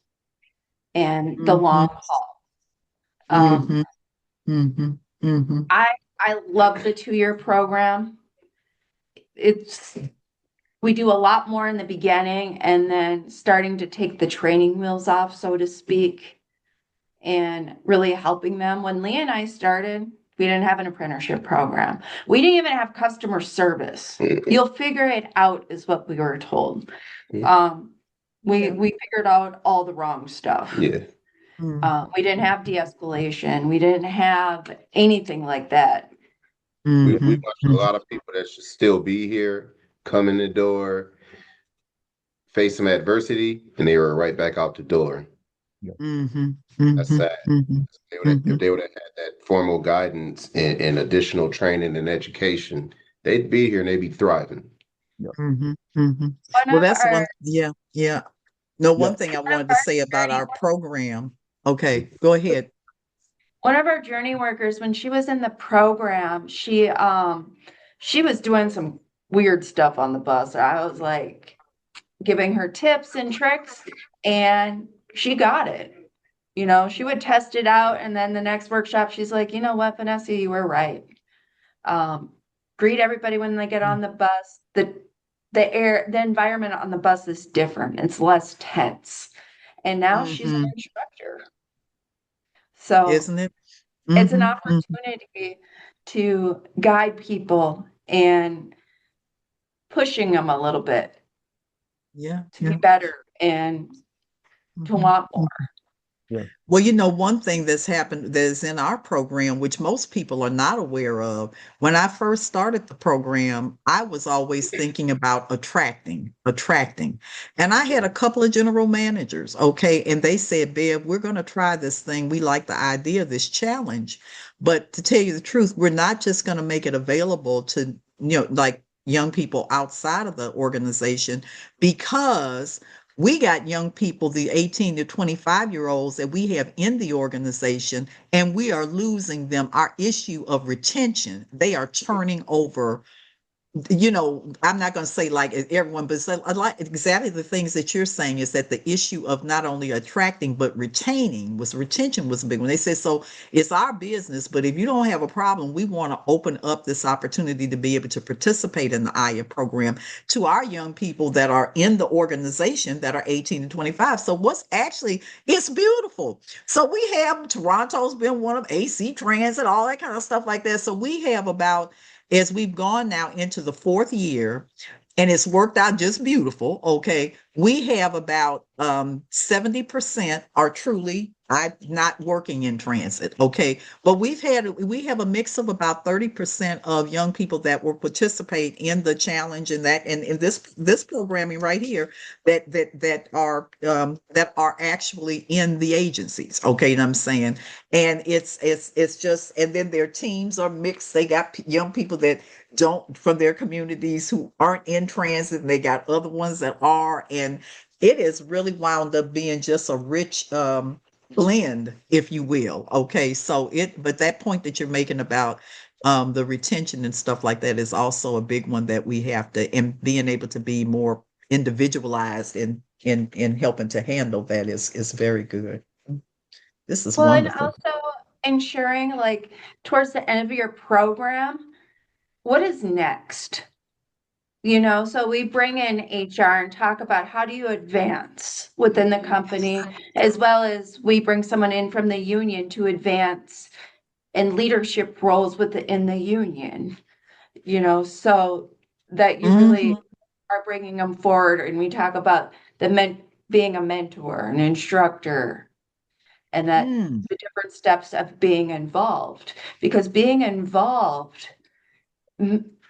and the long Mhm, haul. mhm, mhm, mhm, I I love the 2-year program. It's we do a lot more in the beginning and then starting to take the training wheels off, so to speak, and really helping them. When Lee and I started, we didn't have an apprenticeship program. We didn't even have customer service. Mhm. You'll figure it out, is what we were told. Mhm. Um, Yeah. we figured out all the wrong stuff. Yeah. We didn't have de-escalation. We didn't have anything like that. We Mhm, watched a mhm, lot of people that should still be here come in the door, face some adversity, and they were right back out the door. mhm, That's mhm, sad. mhm, If mhm. they would have had that formal guidance and additional training and education, they'd be here and they'd be thriving. Yeah. Mhm, mhm. One Well, of that's our one, yeah, yeah. No, Yeah. one thing I one of wanted to our say about journey our program. Okay, go ahead. one of our journey workers, when she was in the program, she was doing some weird stuff on the bus. I was like giving her tips and tricks, and she got it. She would test it out, and then the next workshop, she's like, you know what, Vanessa, you were right. Um, Greet everybody when they get on the bus. The environment on the bus is different. It's less tense. And now she's an Mhm. instructor. So Isn't it? it's an Mhm, mhm. opportunity to guide people and pushing them a little bit Yeah, to be yeah. better and to Mhm, want more. mhm. Yeah. Well, one thing that's happened that is in our program, which most people are not aware of. When I first started the program, I was always thinking about attracting. And I had a couple of general managers, okay, and they said, Bev, we're going to try this thing. We like the idea of this challenge. But to tell you the truth, we're not just going to make it available to, like young people outside of the organization, because we got young people, the 18 to 25-year-olds that we have in the organization, and we are losing them. Our issue of retention, they are turning over. I'm not going to say like everyone, but it's like exactly the things that you're saying, is that the issue of not only attracting but retention was a big one. They said, so it's our business, but if you don't have a problem, we want to open up this opportunity to be able to participate in the IYAI program to our young people that are in the organization that are 18 to 25. So it's beautiful. So we have, Toronto's been one of AC Transit, all that kind of stuff like that. So we have about, as we've gone now into the 4th year, and it's worked out just beautiful. Okay. We have about 70% are truly I not working in transit. Okay. But we have a mix of about 30% of young people that will participate in the challenge and that and in this programming right here that are actually in the agencies. Okay, and I'm saying, and it's just, and then their teams are mixed. They got young people that don't from their communities who aren't in transit, and they got other ones that are, and it is really wound up being just a rich blend, if you will. Okay, so but that point that you're making about the retention and stuff like that is also a big one that we have to, and being able to be more individualized in helping to handle that is very good. This is Well, and wonderful. also ensuring like towards the end of your program, what is next? So we bring in HR and talk about how do you advance within the company, as well as we bring someone in from the union to advance in leadership roles within the union, so that you really Mhm. are bringing them forward. And we talk about being a mentor, an instructor, and that Mm. the different steps of being involved, because being involved,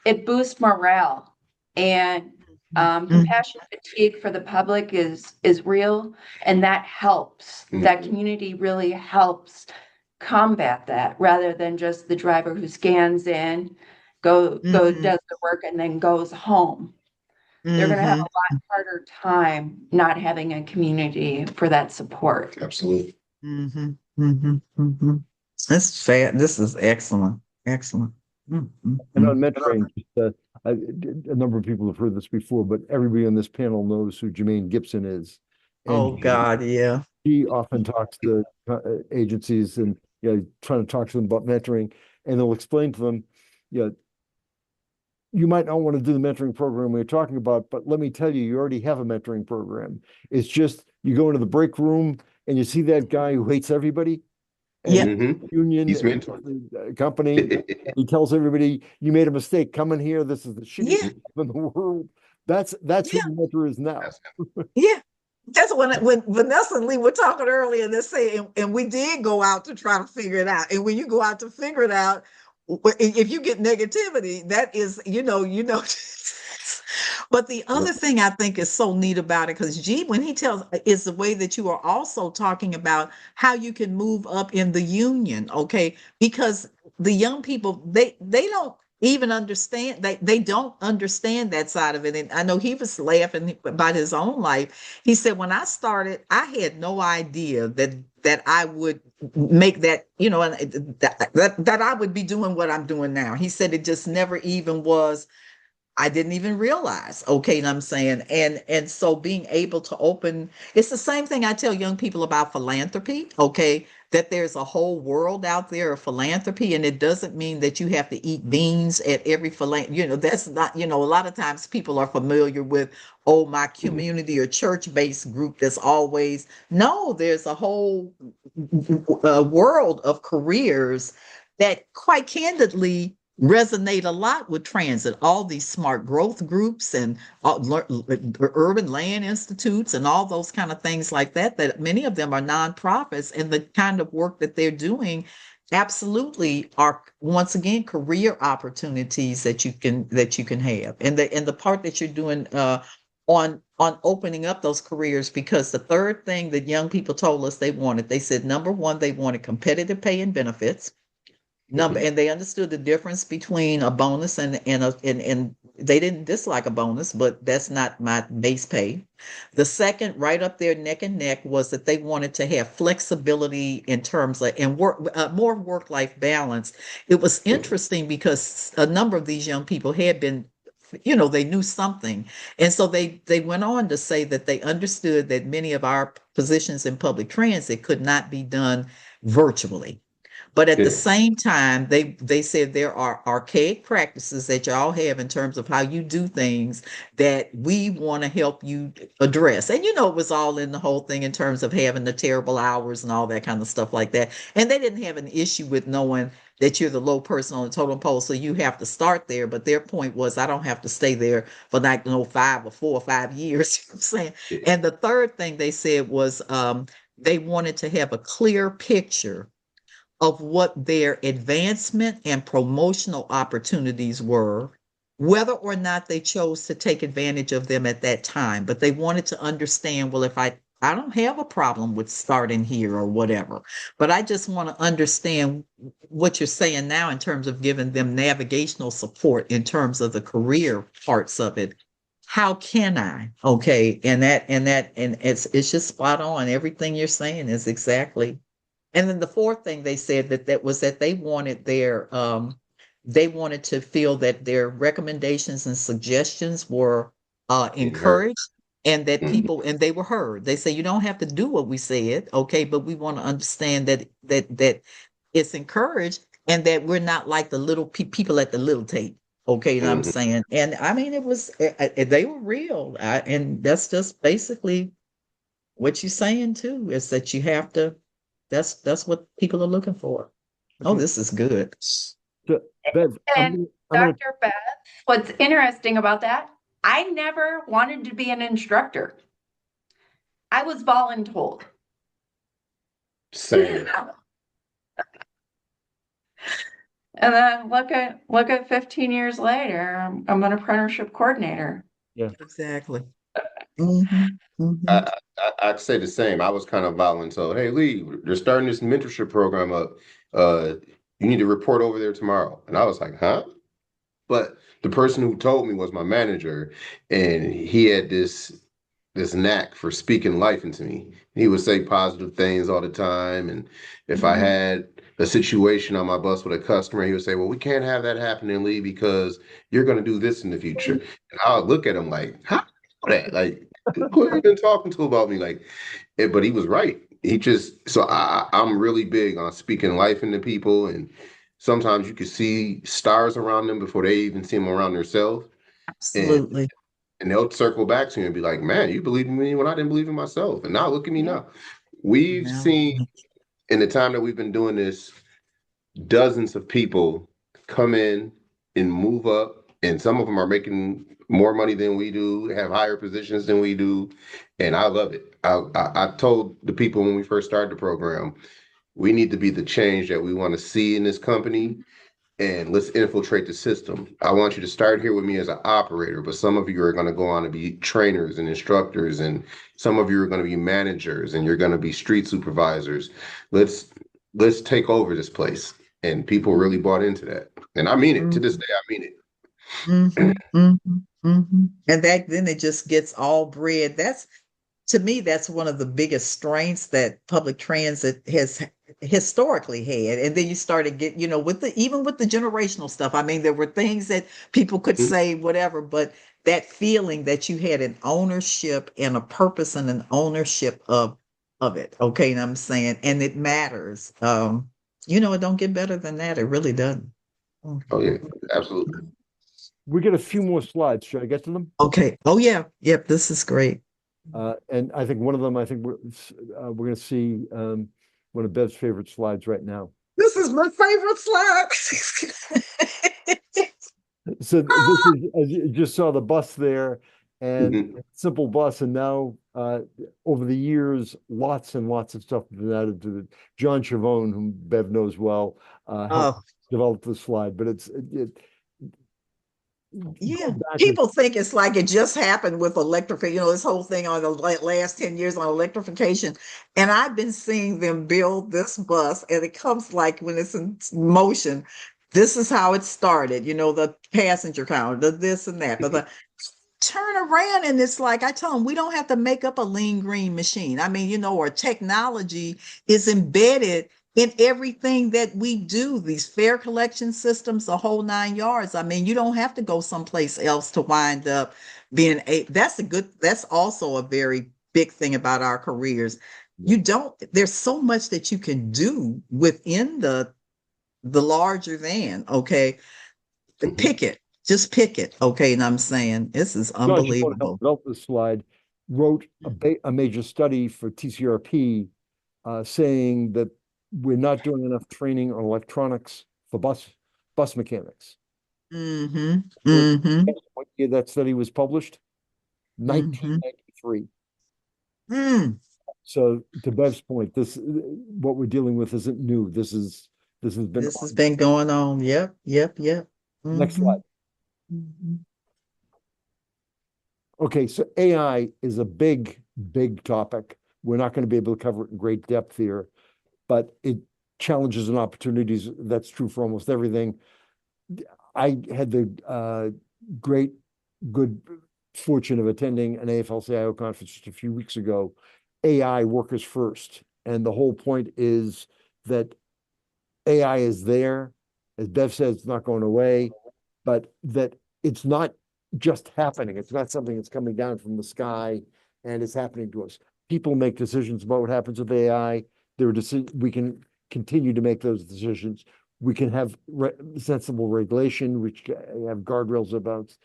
it boosts morale, and Mhm. compassion fatigue for the public is real, and that helps. That Mhm. community really helps combat that, rather than just the driver who scans in, Mhm. does the work and then goes home. They're going to have Mhm. a lot harder time not having a community for that support. Absolutely. Mhm. Mhm. Mhm. That's fair. This is excellent. Excellent. And Mhm. on mentoring, just, a number of people have heard this before, but everybody on this panel knows who Jermaine Gibson is. And Oh God, yeah. he often talks to agencies and trying to talk to them about mentoring, and they'll explain to them, you know, you might not want to do the mentoring program we're talking about, but let me tell you, you already have a mentoring program. It's just you go into the break room and you see that guy who hates everybody and Yeah. Hmm. union He's and mentored. company. And he tells everybody, you made a mistake. Come in here. This is the shittiest Yeah. Mhm. job in the world. That's who Yeah. the mentor is now. That's Yeah. That's when Vanessa and Lee were talking earlier, and they say, and we did go out to try to figure it out. And when you go out to figure it out, if you get negativity, that is, But the Yep. other thing I think is so neat about it, because G, when he tells, is the way that you are also talking about how you can move up in the union, okay? Because the young people, they don't even understand, they don't understand that side of it. And I know he was laughing about his own life. He said, when I started, I had no idea that I would make that, and that I would be doing what I'm doing now. He said it just never even was. I didn't even realize. Okay, and I'm saying, and so being able to open, it's the same thing I tell young people about philanthropy. Okay, that there's a whole world out there of philanthropy, and it doesn't mean that you have to eat beans at every philanthropy. That's not. A lot of times people are familiar with, oh, my Mhm. community or church-based group. That's always no. There's a whole world of careers that, quite candidly, resonate a lot with transit. All these smart growth groups and urban land institutes and all those kind of things like that, that many of them are nonprofits, and the kind of work that they're doing absolutely are, once again, career opportunities that you can have. And the part that you're doing on opening up those careers, because the third thing that young people told us they said, number one, they wanted competitive pay and benefits. Number, Mhm. and they understood the difference between a bonus and they didn't dislike a bonus, but that's not my base pay. The second, right up there neck and neck, was that they wanted to have flexibility in terms of and work more work-life balance. It was Mhm. interesting because a number of these young people had been, they knew something, and so they went on to say that they understood that many of our positions in public transit could not be done virtually, but at the Yeah. same time, they said there are archaic practices that y'all have in terms of how you do things that we want to help you address. And it was all in the whole thing in terms of having the terrible hours and all that kind of stuff like that. And they didn't have an issue with knowing that you're the low person on the totem pole, so you have to start there. But their point was, I don't have to stay there for like 5 or 4 or 5 years. You know what I'm saying. And the third thing they said was they wanted to have a clear picture of what their advancement and promotional opportunities were, whether or not they chose to take advantage of them at that time. But they wanted to understand, well, if I don't have a problem with starting here or whatever, but I just want to understand what you're saying now in terms of giving them navigational support in terms of the career parts of it. How can I? Okay. And it's just spot on. Everything you're saying is exactly. And then the fourth thing they said that was that they wanted to feel that their recommendations and suggestions were Getting hurt. encouraged, and that Mhm. people and they were heard. They say you don't have to do what we said, okay, but we want to understand that it's encouraged, and that we're not like the little people at the little tape. Okay, you know what I'm Mhm. saying? And I mean, it was they were real, and that's just basically what you're saying too, is that you have to, that's what people are looking for. Oh, Okay, this is good. so Bev, And I'm gonna, Dr. Beth, what's interesting about that, I never wanted to be an instructor. I was voluntold. Same. And then look at 15 years later, I'm an apprenticeship coordinator. yeah, Exactly. Hmm. Hmm. I'd say the same. I was kind of voluntold, hey Lee, they're starting this mentorship program up. Uh, you need to report over there tomorrow. And I was like, huh? But the person who told me was my manager, and he had this knack for speaking life into me. He would say positive things all the time. And if I had a situation on my bus with a customer, he would say, well, we can't have that happening, Lee, because you're going to do this in the future. And I would look at him like, how do you know that? Like, who have you been talking to about me? Like, but he was right. He just, so I'm really big on speaking life into people. And sometimes you can see stars around them before they even see them around themselves. And Absolutely. and they'll circle back to you and be like, man, you believed in me when I didn't believe in myself. And now look at me Yeah. now. We've Now, seen in the time that we've been doing this, dozens of people come in and move up. And some of them are making more money than we do, have higher positions than we do. And I love it. I told the people when we first started the program, we need to be the change that we want to see in this company, and let's infiltrate the system. I want you to start here with me as an operator, but some of you are going to go on to be trainers and instructors, and some of you are going to be managers, and you're going to be street supervisors. Let's let's take over this place. And people really bought into that. And I mean it. To this day, I mean mm-hmm, it. mm-hmm, mm-hmm. And that then it just gets all bred. That's, to me, that's one of the biggest strengths that public transit has historically had. And then you started get, with the even with the generational stuff. I mean, there were things that people could say, whatever, but that feeling that you had an ownership and a purpose and an ownership of it. Okay, and I'm saying, and it matters. It don't get better than that. It really doesn't. Oh yeah, absolutely. we get a few more slides. Should I get to them? Okay. Oh yeah. Yep. This is great. And I think one of them, I think we're going to see one of Bev's favorite slides right now. This is my favorite slide. So this is, as you just saw the bus there, and Mhm. simple bus, and now over the years, lots and lots of stuff has been added to it. John Chavone, whom Bev knows well, helped Oh, develop the slide, but yeah. going back and People think it's like it just happened with electrification, this whole thing on the last 10 years on electrification. And I've been seeing them build this bus, and it comes like when it's in motion. This is how it started, the passenger count, the this and that, the turn around, and it's like I tell them, we don't have to make up a lean green machine. I mean, or technology is embedded in everything that we do, these fare collection systems, the whole 9 yards. I mean, you don't have to go someplace else to wind up being that's also a very big thing about our careers. There's so much that you can do within the larger than, okay, Mhm. pick it, just pick it. Okay. And I'm saying this is John Chavone helped unbelievable. develop this slide, wrote a major study for TCRP saying that we're not doing enough training on electronics for bus mechanics. Mm-hmm. Mm-hmm. What year that study was published? Mm-hmm. 1993. Mm. So to Bev's point, what we're dealing with isn't new. This has been This has been going on. Yep. Yep. Yep. next Mm-hmm. slide. Mm-hmm. Okay, so AI is a big, big topic. We're not going to be able to cover it in great depth here, but it challenges and opportunities. That's true for almost everything. I had the great, good fortune of attending an AFL-CIO conference just a few weeks ago, AI Workers First. And the whole point is that AI is there. As Bev says, it's not going away, but that it's not just happening. It's not something that's coming down from the sky and it's happening to us. People make decisions about what happens with AI. We can continue to make those decisions. We can have sensible regulation, which have guardrails about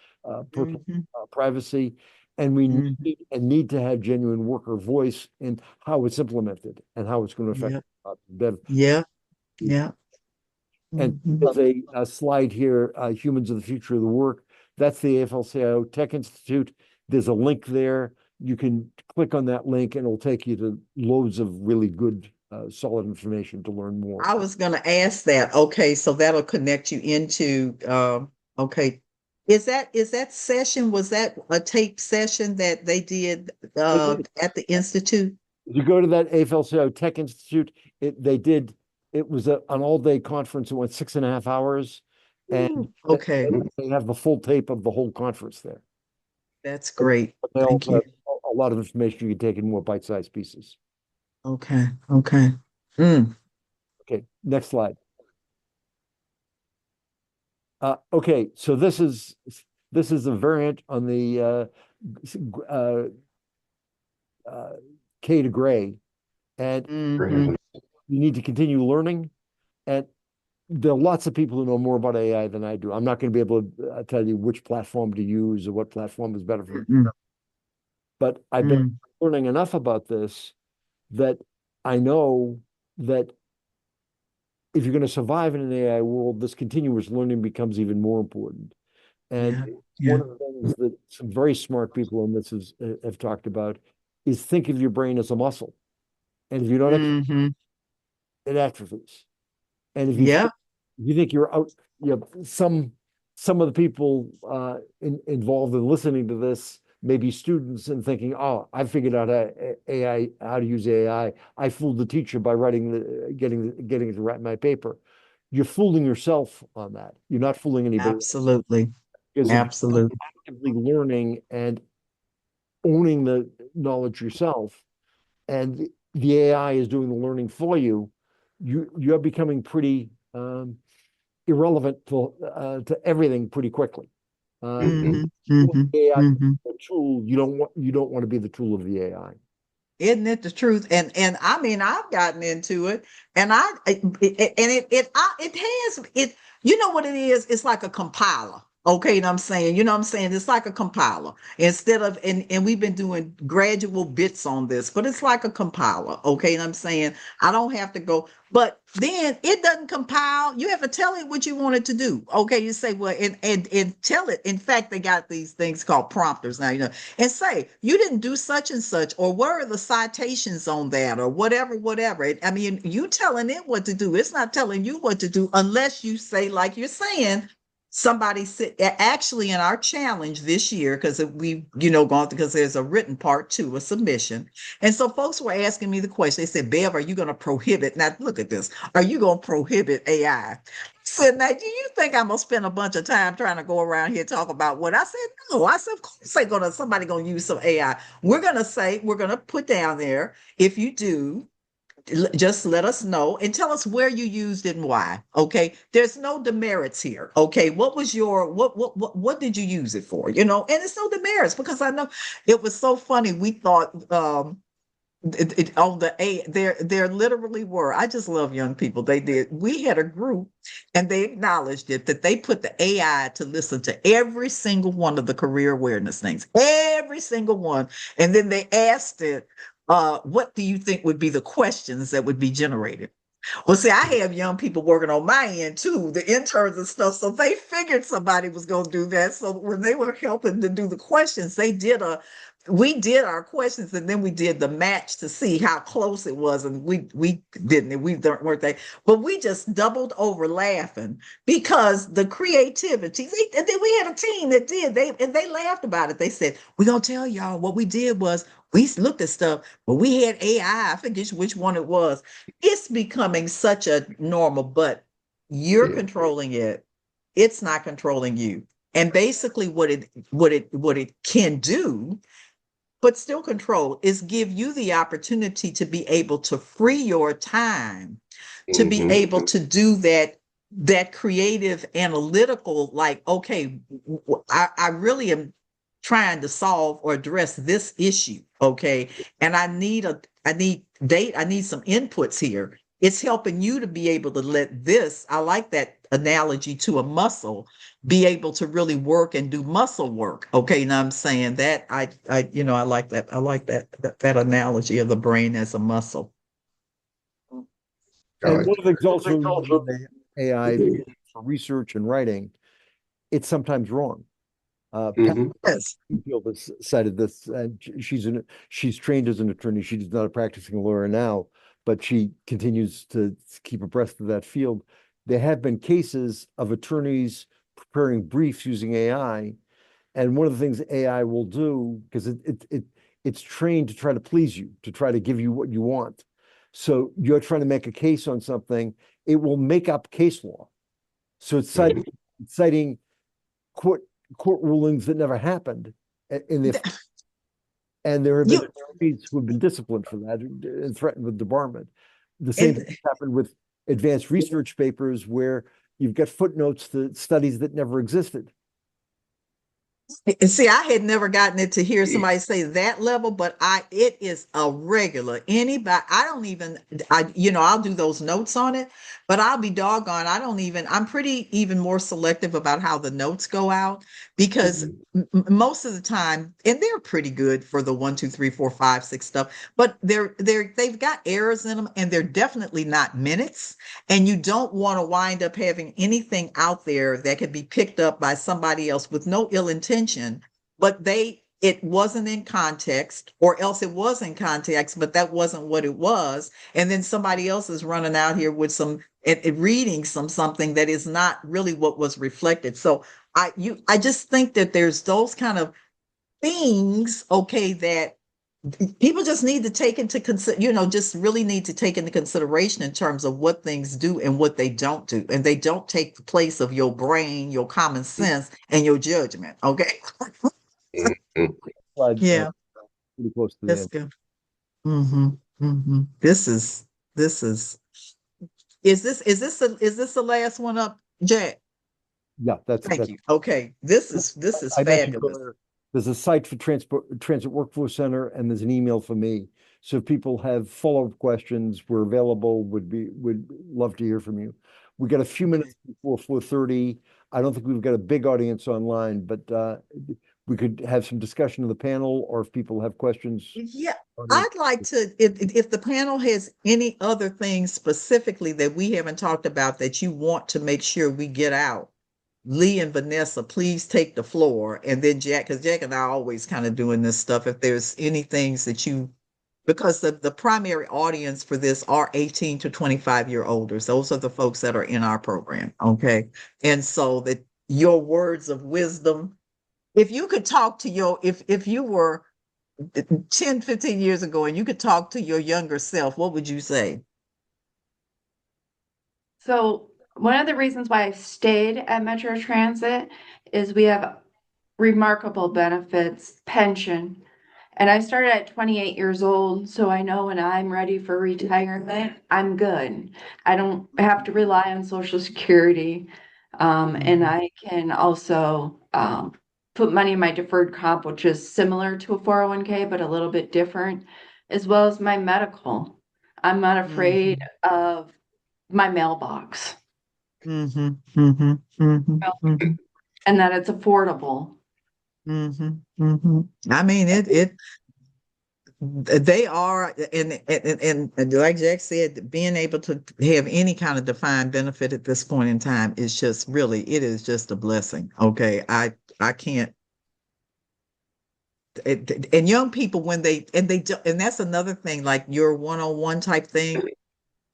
personal Mm-hmm. privacy, and we Mm-hmm. need to have genuine worker voice in how it's implemented and how it's going to affect Yep. Bev. Yep. Yep. And Mm-hmm. there's a slide here, Humans of the Future of the Work. That's the AFL-CIO Tech Institute. There's a link there. You can click on that link and it'll take you to loads of really good, solid information to learn more. I was going to ask that. Okay, so that'll connect you into okay. Is that session, was that a tape session that they did at the institute? If you go to that AFL-CIO Tech Institute, it was an all-day conference. It went 6.5 hours, and Okay, they have the full tape of the whole conference there. that's great. They Thank also have you. a lot of information you can take in more bite-sized pieces. Okay, okay. Mm. Okay, next slide. Okay, so this is a variant on the uh, K to gray, and Hmm. you need to continue learning. And there are lots of people who know more about AI than I do. I'm not going to be able to tell you which platform to use or what platform is better for you. But I've been Mm. learning enough about this that I know that if you're going to survive in an AI world, this continuous learning becomes even more important. And Yeah, one yeah. of the things that some very smart people in this have talked about is think of your brain as a muscle. And if you don't, Hmm. it atrophies. And if Yeah, you think you're out, you know, some of the people involved in listening to this may be students and thinking, "Oh, I figured out how to use AI. I fooled the teacher by getting it to write my paper." You're fooling yourself on that. You're not fooling anybody else. absolutely. Because if you're Absolutely. actively learning and owning the knowledge yourself, and the AI is doing the learning for you, you're becoming pretty irrelevant to everything pretty quickly. Hmm. The Hmm. AI is Hmm. a tool. You don't want to be the tool of the AI. Isn't it the truth? And I mean, I've gotten into it, and it has it. You know what it is? It's like a compiler. Okay, and I'm saying, you know what I'm saying? It's like a compiler instead of, and we've been doing gradual bits on this, but it's like a compiler. Okay, and I'm saying I don't have to go, but then it doesn't compile. You have to tell it what you want it to do. Okay, you say, well, and tell it. In fact, they got these things called prompters now, you know, and say, you didn't do such and such, or where are the citations on that, or whatever, whatever. I mean, you telling it what to do. It's not telling you what to do unless you say, like you're saying, somebody said, actually in our challenge this year, because we, you know, gone, because there's a written part to a submission. And so folks were asking me the question. They said, Bev, are you going to prohibit? Now, look at this. Are you going to prohibit AI? Said, now, do you think I'm gonna spend a bunch of time trying to go around here talk about what I said? No, I said, of course, somebody gonna use some AI. We're gonna put down there. If you do, just let us know and tell us where you used it and why. Okay, there's no demerits here. Okay, what was your what did you use it for? You know, and it's no demerits because I know it was so funny. We thought on the A, there literally were. I just love young people. They did. We had a group, and they acknowledged it that they put the AI to listen to every single one of the career awareness things, every single one, and then they asked it, "What do you think would be the questions that would be generated?" Well, see, I have young people working on my end too, the interns and stuff. So they figured somebody was going to do that. So when they were helping to do the questions, we did our questions and then we did the match to see how close it was. And we didn't, and weren't they, but we just doubled over laughing because the creativity, and then we had a team that and they laughed about it. They said, we're going to tell y'all what we did was we looked at stuff, but we had AI. I forget which one it was. It's becoming such a normal, but you're Yeah. controlling it. It's not controlling you. And basically what it can do, but still control, is give you the opportunity to be able to free your time, to be Hmm. able to do that creative analytical, like, okay, I really am trying to solve or address this issue. Okay. And I need some inputs here. It's helping you to be able to let this, I like that analogy to a muscle, be able to really work and do muscle work. Okay. Now I'm saying that I like that. I like that analogy of the brain as a muscle. I And like one of the things also that. with the AI for research and writing, it's sometimes wrong. Pat Hmm. Yes. Field has cited this, and she's trained as an attorney. She's not a practicing lawyer now, but she continues to keep abreast of that field. There have been cases of attorneys preparing briefs using AI, and one of the things AI will do, because it's trained to try to please you, to try to give you what you want. So you're trying to make a case on something, it will make up case law. So it's citing court court rulings that never happened in the and there have been You attorneys who have been disciplined for that and threatened with debarment. The same and thing happened with advanced research papers where you've got footnotes to studies that never existed. And see, I had never gotten it to hear somebody say that level, but it is a regular. Anybody, I don't even, I'll do those notes on it, but I'll be doggone. I'm pretty even more selective about how the notes go out because most of the time, and they're pretty good for the 1, 2, 3, 4, 5, 6 stuff, but they've got errors in them and they're definitely not minutes. And you don't want to wind up having anything out there that could be picked up by somebody else with no ill intention, but it wasn't in context, or else it was in context, but that wasn't what it was. And then somebody else is running out here with reading something that is not really what was reflected. So I just think that there's those kind of things, okay, that people just need to take into consider, just really need to take into consideration in terms of what things do and what they don't do. And they don't take the place of your brain, your common sense, and your judgment. Okay. Hmm. Slide Yeah, pretty close to the that's end. good. Mm-hmm. Mm-hmm. Is this the last one up, Jack? Yeah, Thank that's you. Okay. This is I mentioned fabulous. earlier, there's a site for Transit Workforce Center, and there's an email for me. So if people have follow-up questions, we're available, would love to hear from you. We got a few Okay. minutes before 4:30. I don't think we've got a big audience online, but we could have some discussion of the panel, or if people have questions. Yeah, I'd like to, if the panel has any other things specifically that we haven't talked about that you want to make sure we get out, Lee and Vanessa, please take the floor. And then Jack, because Jack and I are always kind of doing this stuff. If there's any things that because the primary audience for this are 18 to 25-year olders. Those are the folks that are in our program. Okay. And so that your words of wisdom, if you could talk to if you were 10, 15 years ago and you could talk to your younger self, what would you say? So one of the reasons why I stayed at Metro Transit is we have remarkable benefits, pension. And I started at 28 years old, so I know when I'm ready for retirement, I'm good. I don't have to rely on Social Security. And I can also put money in my deferred comp, which is similar to a 401k, but a little bit different, as well as my medical. I'm not afraid Mhm, of my mailbox mhm, mhm, mhm, mhm, and that it's affordable. mhm, mhm. I mean, They are, and like Jack said, being able to have any kind of defined benefit at this point in time is just really, it is just a blessing. Okay. I can't, and young people when and that's another thing, like your one-on-one type thing,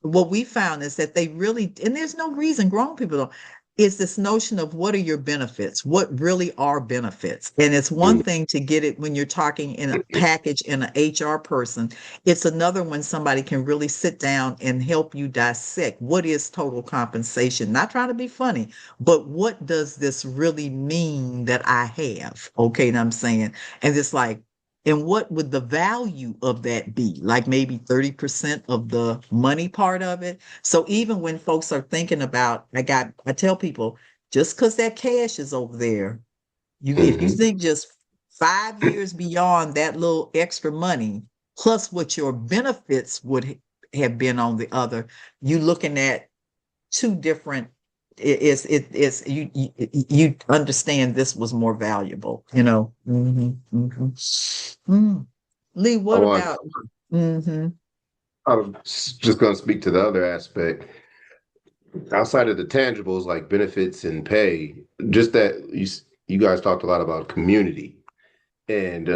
what we found is that they really, and there's no reason grown people don't, is this notion of what are your benefits? What really are benefits? And it's one Mm. thing to get it when you're talking in a package in an HR person. It's another when somebody can really sit down and help you dissect what is total compensation. Not trying to be funny, but what does this really mean that I have? Okay, and I'm saying, and it's like, and what would the value of that be? Like maybe 30% of the money part of it. So even when folks are thinking about, I tell people, just because that cash is over there, if you Mhm. think just 5 years beyond that little extra money, plus what your benefits would have been on the other, you looking at two different, it's you understand this was more valuable, you know. Lee, I what want, about? Mm-hmm. I was just going to speak to the other aspect outside of the tangibles like benefits and pay. Just that you guys talked a lot about community and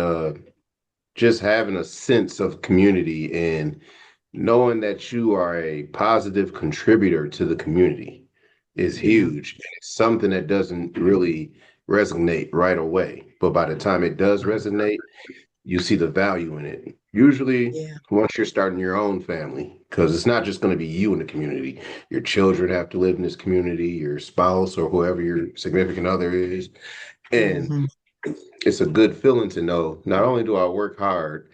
just having a sense of community and knowing that you are a positive contributor to the community is Yeah, huge. It's something that doesn't really resonate right away, but by the time it does resonate, you see the value in it. Usually, yeah, once you're starting your own family, because it's not just going to be you in the community. Your children have to live in this community, your spouse or whoever your significant other is. And mm-hmm. it's a good feeling to know not only do I work hard,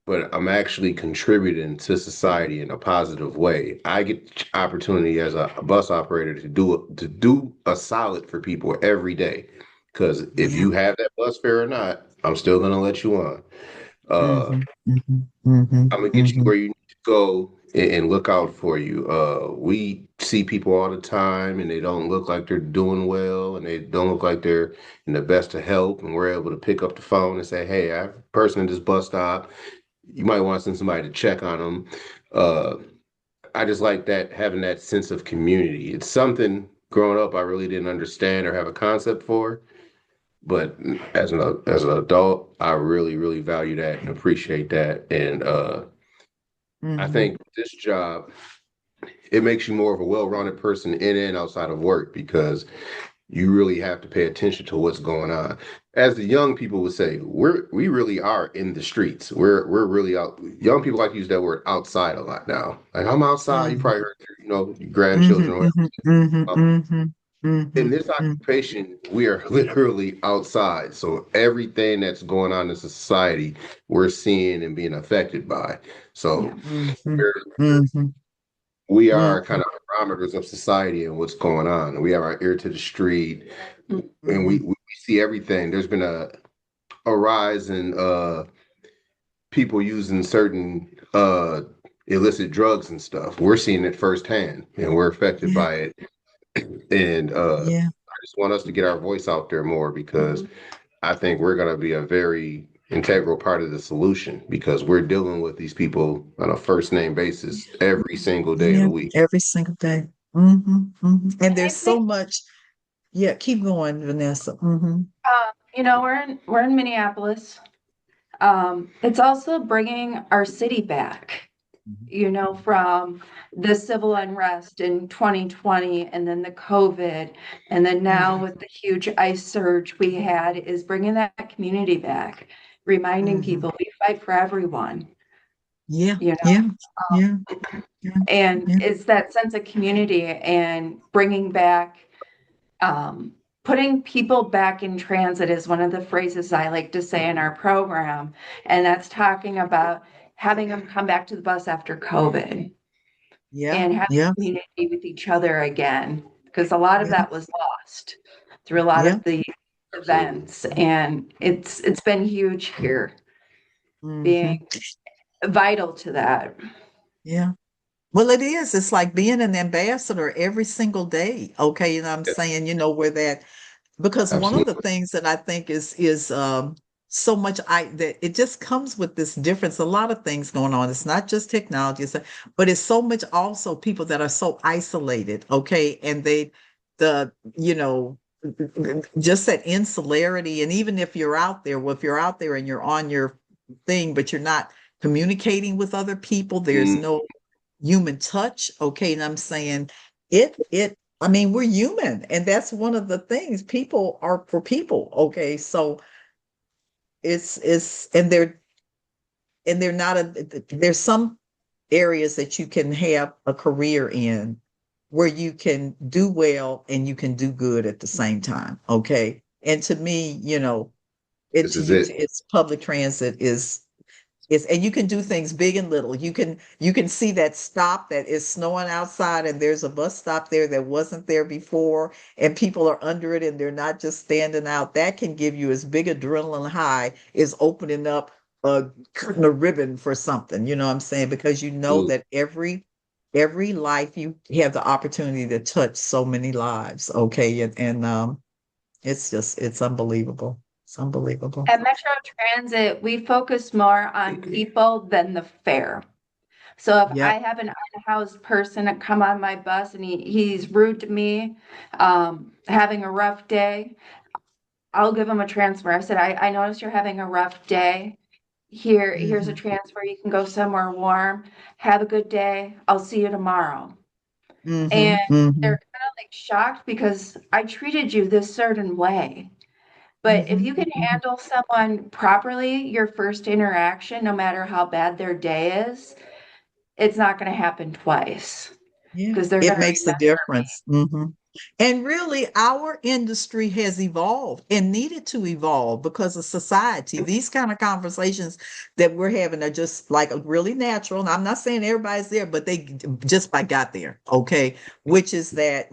but I'm actually contributing to society in a positive way. I get opportunity as a bus operator to do a solid for people every day. Because if Yeah, you have that bus fare or not, I'm still gonna let you on. Uh, mm-hmm. Mm-hmm. Mm-hmm. I'm gonna get you Mm-hmm. where you need to go and look out for you. We see people all the time, and they don't look like they're doing well, and they don't look like they're in the best of health. And we're able to pick up the phone and say, "Hey, I have a person at this bus stop. You might want to send somebody to check on them." Uh, I just like that having that sense of community. It's something growing up I really didn't understand or have a concept for, but as an adult, I really really value that and appreciate that. And I Mm-hmm. think this job it makes you more of a well-rounded person in and outside of work because you really have to pay attention to what's going on. As the young people would say, we really are in the streets. We're really out. Young people like to use that word outside a lot now. Like I'm outside. You probably heard your Mm-hmm. grandchildren or Mm-hmm. Mm-hmm. whatever. Mm-hmm. In Mm-hmm. this Mm-hmm. occupation, we are literally outside. So everything that's going on in society, we're seeing and being affected by. So Yeah. Mm-hmm. we're Mm-hmm. we are Mm-hmm. kind of barometers of society and what's going on. We have our ear to the street, and Mm-hmm. we see everything. There's been a rise in people using certain illicit drugs and stuff. We're seeing it firsthand, and we're affected Yeah, by it. And yeah, I just want us to get our voice out there more because Mhm. I think we're going to be a very integral part of the solution because we're dealing with these people on a first name basis every single day of yeah. the week. Every single day. Mm-hmm. Mm-hmm. And And I there's so think, much. Yeah, keep going, Vanessa. Mm-hmm. we're in Minneapolis. It's also bringing our city back, from the civil unrest in 2020 and then the COVID. And then now Mm-hmm. with the huge ice surge we had is bringing that community back, reminding Mm-hmm. people we fight for everyone, Yeah, you know, yeah, yeah, yeah, and yeah. it's that sense of community and bringing back, um, putting people back in transit is one of the phrases I like to say in our program. And that's talking about having them come back to the bus after COVID Yeah, and having yeah, community with each other again, because a lot of yeah, that was lost through a lot yeah. of the Absolutely. events. And it's been huge here, being Mm-hmm. vital to that. Yeah. Well, it is. It's like being an ambassador every single day. Okay, and I'm Yes, saying, where that, because one of the absolutely. things that I think is so much that it just comes with this difference. A lot of things going on. It's not just technology, but it's so much also people that are so isolated. Okay. And the, you know, just that insularity. And even if you're out there, well, if you're out there and you're on your thing, but you're not communicating with other people, there's Mm, no human touch. Okay. And I'm saying I mean, we're human, and that's one of the things. People are for people. Okay. So and they're not there's some areas that you can have a career in where you can do well and you can do good at the same time. Okay. And to me, this to is use it. it's public transit is, and you can do things big and little. You can see that stop that is snowing outside and there's a bus stop there that wasn't there before, and people are under it and they're not just standing out. That can give you as big adrenaline high as opening up cutting a ribbon for something. You know what I'm saying? Because you know Absolutely. that every life you have the opportunity to touch so many lives. Okay. And it's unbelievable. It's unbelievable. At Metro Transit, we focus more on people than the fare. So if I Yep. have an unhoused person that come on my bus and he's rude to me, having a rough day, I'll give him a transfer. I said, I noticed you're having a rough day. Here's a Hmm. transfer. You can go somewhere warm. Have a good day. I'll see you tomorrow. And Hmm. Hmm. they're kind of like shocked because I treated you this certain way. But if you Hmm. can Hmm. handle someone properly, your first interaction, no matter how bad their day is, it's not going to happen twice Yeah, because they're it going to makes a remember me. difference. And really, our industry has evolved and needed to evolve because of society. These kind of conversations that we're having are just like really natural. And I'm not saying everybody's there, but they just by got there. Okay. Which is that,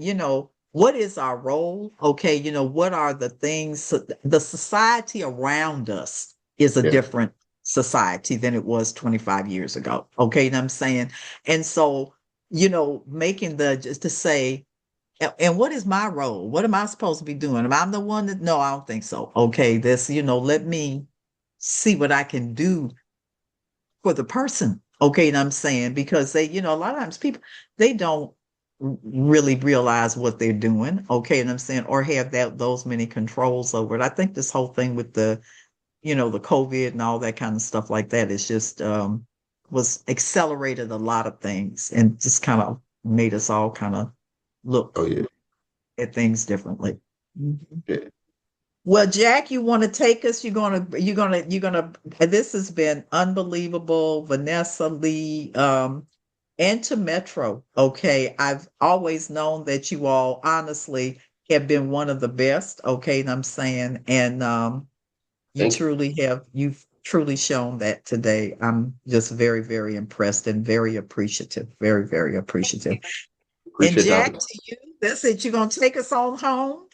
what is our role? Okay. What are the things? The society around us is a Yeah. different society than it was 25 years ago. Okay. And I'm saying, and so, making just to say, and what is my role? What am I supposed to be doing? Am I the one that, no, I don't think so. Okay, let me see what I can do for the person. Okay, and I'm saying because a lot of times people they don't really realize what they're doing. Okay, and I'm saying or have those many controls over it. I think this whole thing with the COVID and all that kind of stuff like that is just was accelerated a lot of things and just kind of made us all kind of look Oh yeah. at things differently. Mhm. Yeah. Well, Jack, you want to take us? This has been unbelievable, Vanessa Lee, and to Metro. Okay, I've always known that you all honestly have been one of the best. Okay, and I'm saying, and Thank you. you've truly shown that today. I'm just very, very impressed and very appreciative. Very, very appreciative. And Appreciate the Jack, opportunity. to you, that's it. You're gonna take us on home?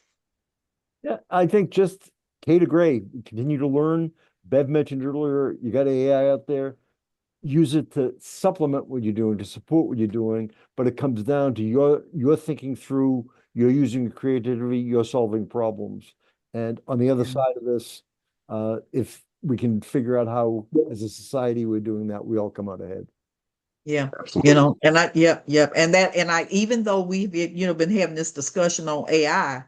Yeah, I think just K to Gray, continue to learn. Bev mentioned earlier, you got AI out there. Use it to supplement what you're doing, to support what you're doing, but it comes down to your thinking through, you're using your creativity, you're solving problems. And on the other Yeah. side of this, if we can figure out how, as a society, we're doing that, we all come out ahead. Yeah. Absolutely. Yep. And I, even though we've, been having this discussion on AI,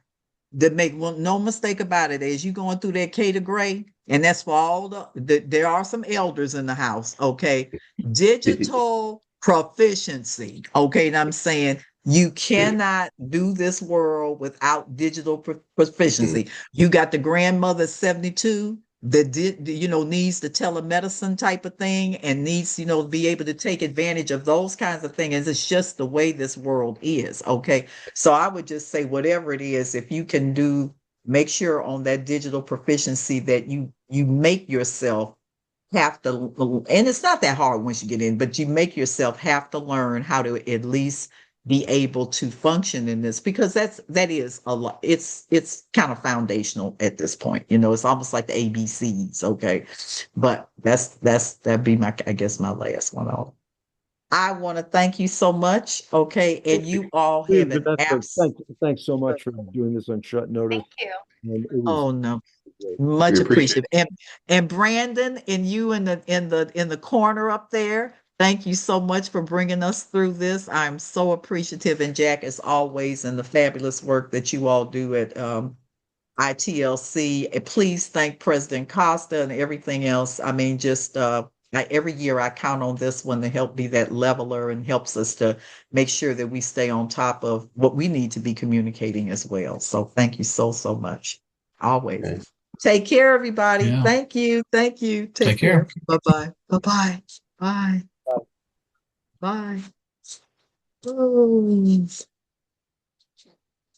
that make no mistake about it, as you going through that K to Gray, and that's for all there are some elders in the house. Okay. Digital proficiency. Okay. And I'm saying you cannot do this world without digital Mhm. proficiency. You got the grandmother 72 that needs the telemedicine type of thing and needs, to be able to take advantage of those kinds of things. It's just the way this world is. Okay. So I would just say whatever it is, if you can make sure on that digital proficiency that you make yourself have to, and it's not that hard once you get in, but you make yourself have to learn how to at least be able to function in this because that is a lot. It's kind of foundational at this point. It's almost like the ABCs. Okay, but that'd be I guess my last one on. I want to thank you so much. Okay, and Thank you. you all Hey, have an Vanessa, abs. thanks so much for doing this on short Thank notice. you. And it was Oh no. Much We appreciate appreciated. And Brandon, and you in the corner up there, thank you so much for bringing us through this. I'm so appreciative, and Jack, as always, and the fabulous work that you all do at ITLC. And please thank President Costa and everything else. I mean, just every year I count on this one to help be that leveler and helps us to make sure that we stay on top of what we need to be communicating as well. So thank you so, so much. Always. it. Take care, everybody. Yeah. Thank you. Thank you. Take Take care. care. Bye-bye. Bye-bye. Bye. Bye. Bye.